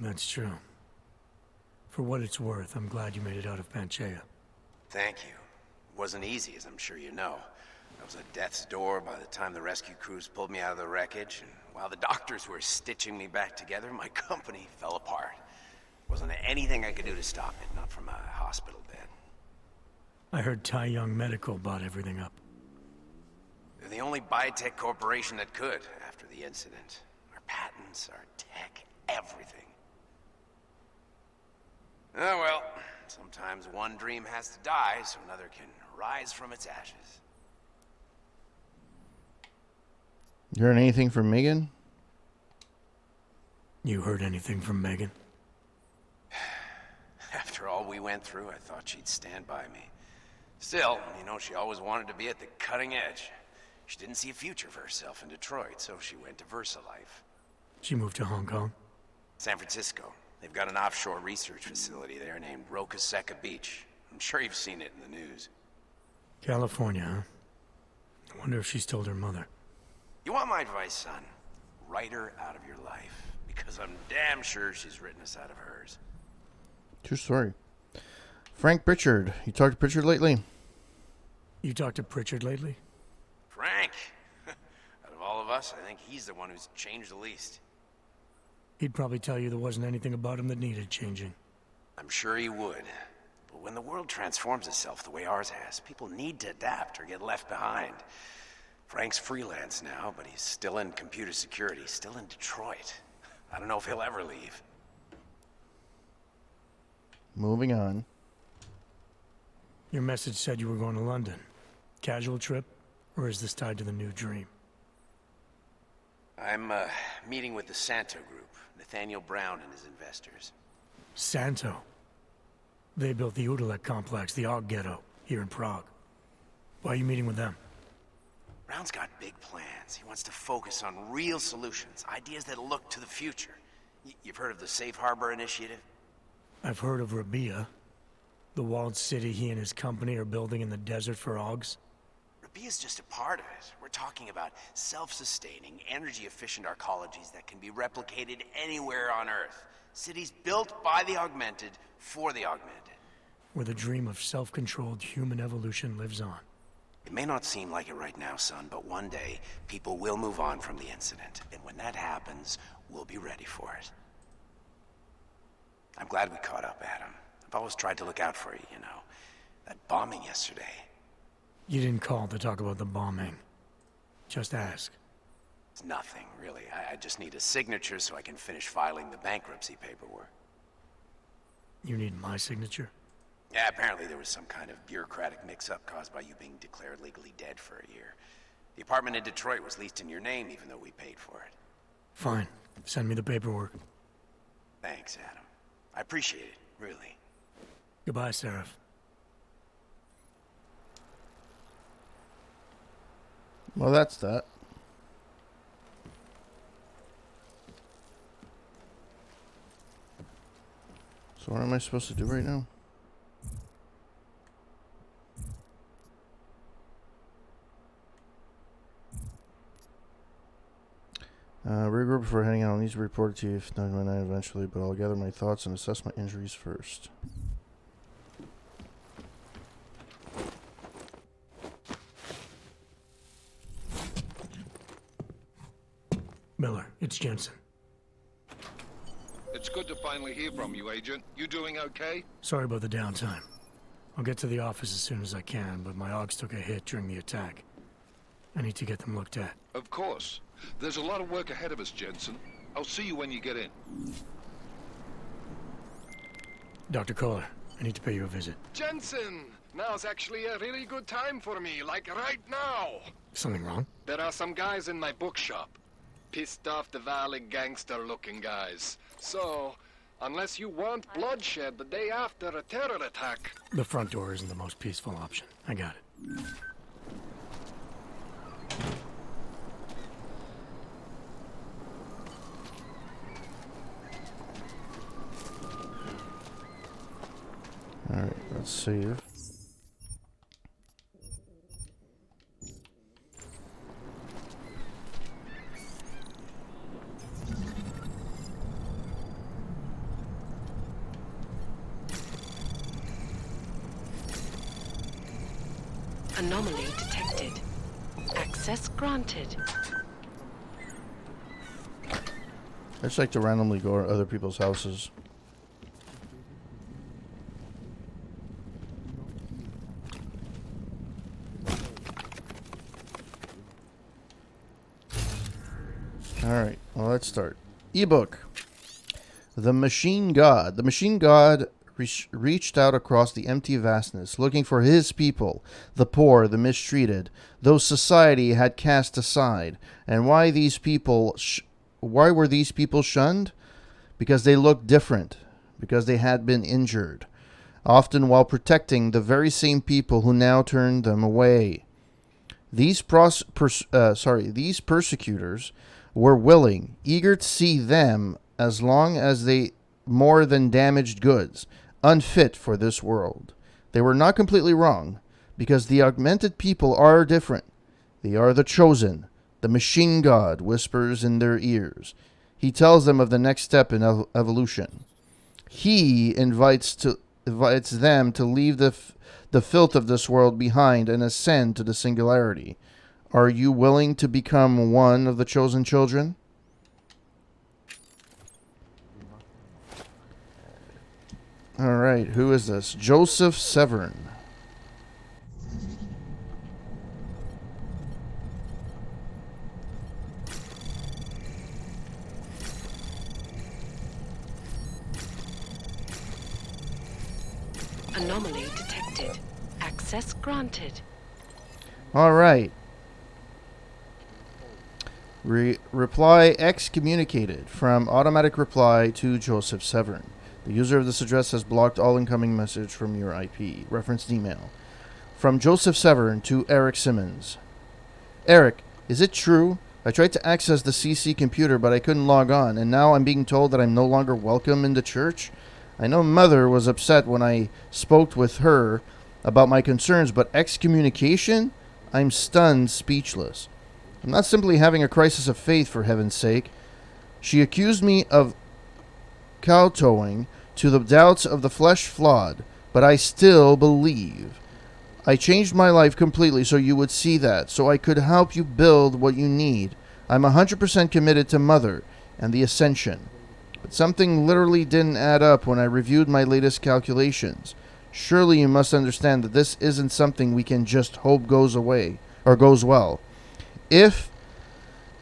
That's true. For what it's worth, I'm glad you made it out of Panchea. Thank you. It wasn't easy, as I'm sure you know. I was at death's door by the time the rescue crews pulled me out of the wreckage, and while the doctors were stitching me back together, my company fell apart. Wasn't anything I could do to stop it, not from a hospital bed. I heard Tai Young Medical bought everything up. They're the only biotech corporation that could after the incident. Our patents, our tech, everything. Oh well, sometimes one dream has to die so another can rise from its ashes. You heard anything from Megan? You heard anything from Megan? After all we went through, I thought she'd stand by me. Still, you know, she always wanted to be at the cutting edge. She didn't see a future for herself in Detroit, so she went to VersaLife. She moved to Hong Kong? San Francisco. They've got an offshore research facility there named Roca Seca Beach. I'm sure you've seen it in the news. California, huh? I wonder if she's told her mother. You want my advice, son? Write her out of your life, because I'm damn sure she's written us out of hers. True story. Frank Pritchard. You talked to Pritchard lately? You talked to Pritchard lately? Frank! Out of all of us, I think he's the one who's changed the least. He'd probably tell you there wasn't anything about him that needed changing. I'm sure he would. But when the world transforms itself the way ours has, people need to adapt or get left behind. Frank's freelance now, but he's still in computer security, still in Detroit. I don't know if he'll ever leave. Moving on. Your message said you were going to London. Casual trip? Or is this tied to the new dream? I'm meeting with the Santo Group, Nathaniel Brown and his investors. Santo? They built the Udalek complex, the Aug ghetto, here in Prague. Why are you meeting with them? Brown's got big plans. He wants to focus on real solutions, ideas that look to the future. You've heard of the Safe Harbor Initiative? I've heard of Rabia, the walled city he and his company are building in the desert for Augs. Rabia's just a part of it. We're talking about self-sustaining, energy-efficient arcologies that can be replicated anywhere on Earth. Cities built by the augmented, for the augmented. Where the dream of self-controlled human evolution lives on. It may not seem like it right now, son, but one day, people will move on from the incident. And when that happens, we'll be ready for it. I'm glad we caught up, Adam. I've always tried to look out for you, you know. That bombing yesterday. You didn't call to talk about the bombing. Just ask. It's nothing, really. I just need a signature so I can finish filing the bankruptcy paperwork. You need my signature? Yeah, apparently there was some kind of bureaucratic mix-up caused by you being declared legally dead for a year. The apartment in Detroit was leased in your name, even though we paid for it. Fine. Send me the paperwork. Thanks, Adam. I appreciate it, really. Goodbye, Seraph. Well, that's that. So what am I supposed to do right now? Regroup before heading out. I'll need to report to you if 919 eventually, but I'll gather my thoughts and assess my injuries first. Miller, it's Jensen. It's good to finally hear from you, Agent. You doing okay? Sorry about the downtime. I'll get to the office as soon as I can, but my Augs took a hit during the attack. I need to get them looked at. Of course. There's a lot of work ahead of us, Jensen. I'll see you when you get in. Dr. Kohler, I need to pay you a visit. Jensen! Now's actually a really good time for me, like right now. Something wrong? There are some guys in my bookshop. Pissed off the valley gangster-looking guys. So, unless you want bloodshed the day after a terror attack... The front door isn't the most peaceful option. I got it. Alright, let's save. Anomaly detected. Access granted. I just like to randomly go to other people's houses. Alright, well, let's start. Ebook. The Machine God. The Machine God reached out across the empty vastness, looking for his people, the poor, the mistreated, those society had cast aside. And why were these people shunned? Because they looked different, because they had been injured, often while protecting the very same people who now turned them away. These persecutors were willing, eager to see them as long as they more than damaged goods, unfit for this world. They were not completely wrong, because the augmented people are different. They are the chosen. The machine god whispers in their ears. He tells them of the next step in evolution. He invites them to leave the filth of this world behind and ascend to the singularity. Are you willing to become one of the chosen children? All right, who is this? Joseph Severn. Anomaly detected. Access granted. All right. Reply excommunicated from automatic reply to Joseph Severn. The user of this address has blocked all incoming message from your IP. Referenced email. From Joseph Severn to Eric Simmons. Eric, is it true? I tried to access the CC computer, but I couldn't log on, and now I'm being told that I'm no longer welcome in the church? I know Mother was upset when I spoke with her about my concerns, but excommunication? I'm stunned, speechless. I'm not simply having a crisis of faith, for heaven's sake. She accused me of kowtowing to the doubts of the flesh flawed, but I still believe. I changed my life completely so you would see that, so I could help you build what you need. I'm 100% committed to Mother and the Ascension. But something literally didn't add up when I reviewed my latest calculations. Surely you must understand that this isn't something we can just hope goes away, or goes well. If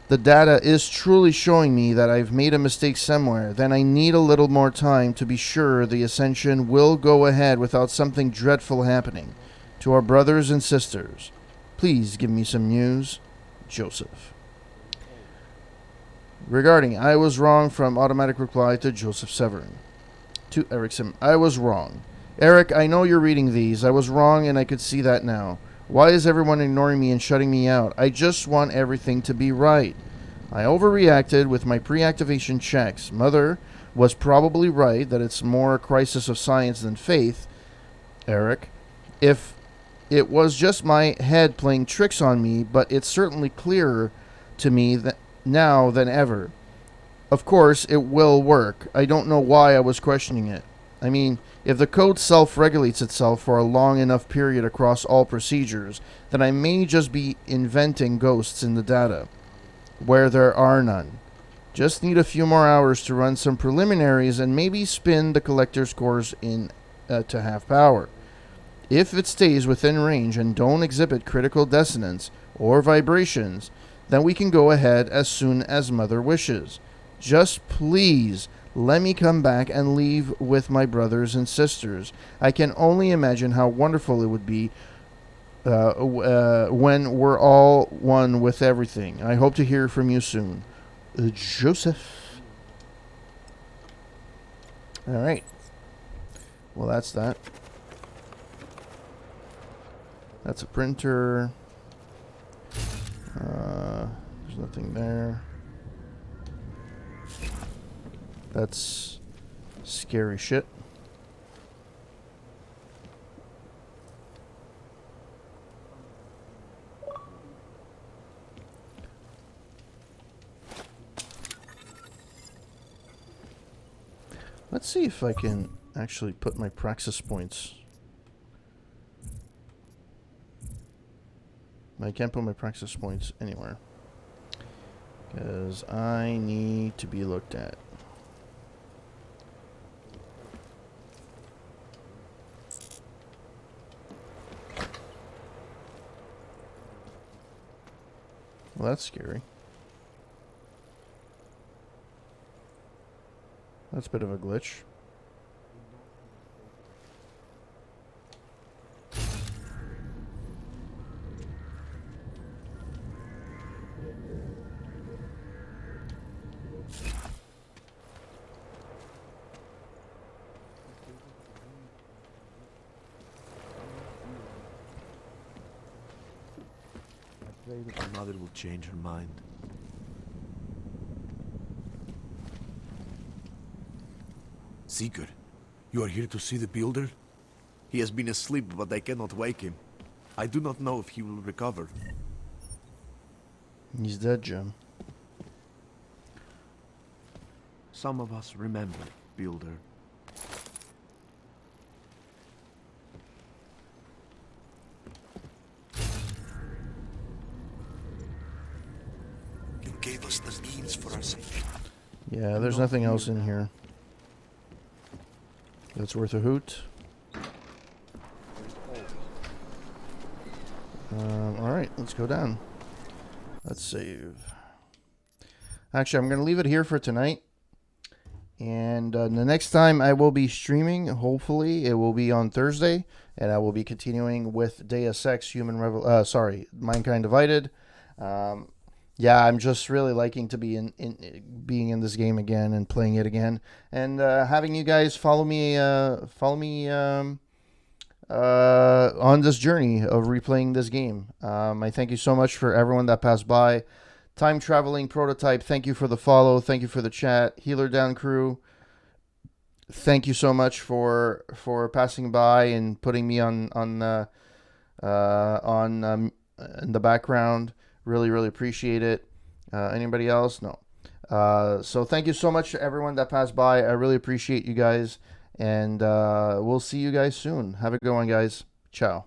the data is truly showing me that I've made a mistake somewhere, then I need a little more time to be sure the Ascension will go ahead without something dreadful happening. To our brothers and sisters, please give me some news. Joseph. Regarding I was wrong from automatic reply to Joseph Severn. To Eric Sim. I was wrong. Eric, I know you're reading these. I was wrong and I could see that now. Why is everyone ignoring me and shutting me out? I just want everything to be right. I overreacted with my pre-activation checks. Mother was probably right that it's more a crisis of science than faith. Eric, if it was just my head playing tricks on me, but it's certainly clearer to me now than ever. Of course, it will work. I don't know why I was questioning it. I mean, if the code self-regulates itself for a long enough period across all procedures, then I may just be inventing ghosts in the data, where there are none. Just need a few more hours to run some preliminaries and maybe spin the collector's cores in to half power. If it stays within range and don't exhibit critical dissonance or vibrations, then we can go ahead as soon as Mother wishes. Just please let me come back and leave with my brothers and sisters. I can only imagine how wonderful it would be when we're all one with everything. I hope to hear from you soon. Joseph. All right. Well, that's that. That's a printer. There's nothing there. That's scary shit. Let's see if I can actually put my praxis points. I can't put my praxis points anywhere, because I need to be looked at. Well, that's scary. That's a bit of a glitch. I pray that my mother will change her mind. Seeker, you are here to see the builder? He has been asleep, but I cannot wake him. I do not know if he will recover. He's dead, Jim. Some of us remember, builder. You gave us the means for our safety. Yeah, there's nothing else in here that's worth a hoot. Alright, let's go down. Let's save. Actually, I'm going to leave it here for tonight. And the next time I will be streaming, hopefully, it will be on Thursday. And I will be continuing with Deus Ex Mankind Divided. Yeah, I'm just really liking to be being in this game again and playing it again, and having you guys follow me on this journey of replaying this game. I thank you so much for everyone that passed by. Time Traveling Prototype, thank you for the follow. Thank you for the chat. Healer Down Crew, thank you so much for passing by and putting me on in the background. Really, really appreciate it. Anybody else? No. So thank you so much to everyone that passed by. I really appreciate you guys. And we'll see you guys soon. Have a good one, guys. Ciao.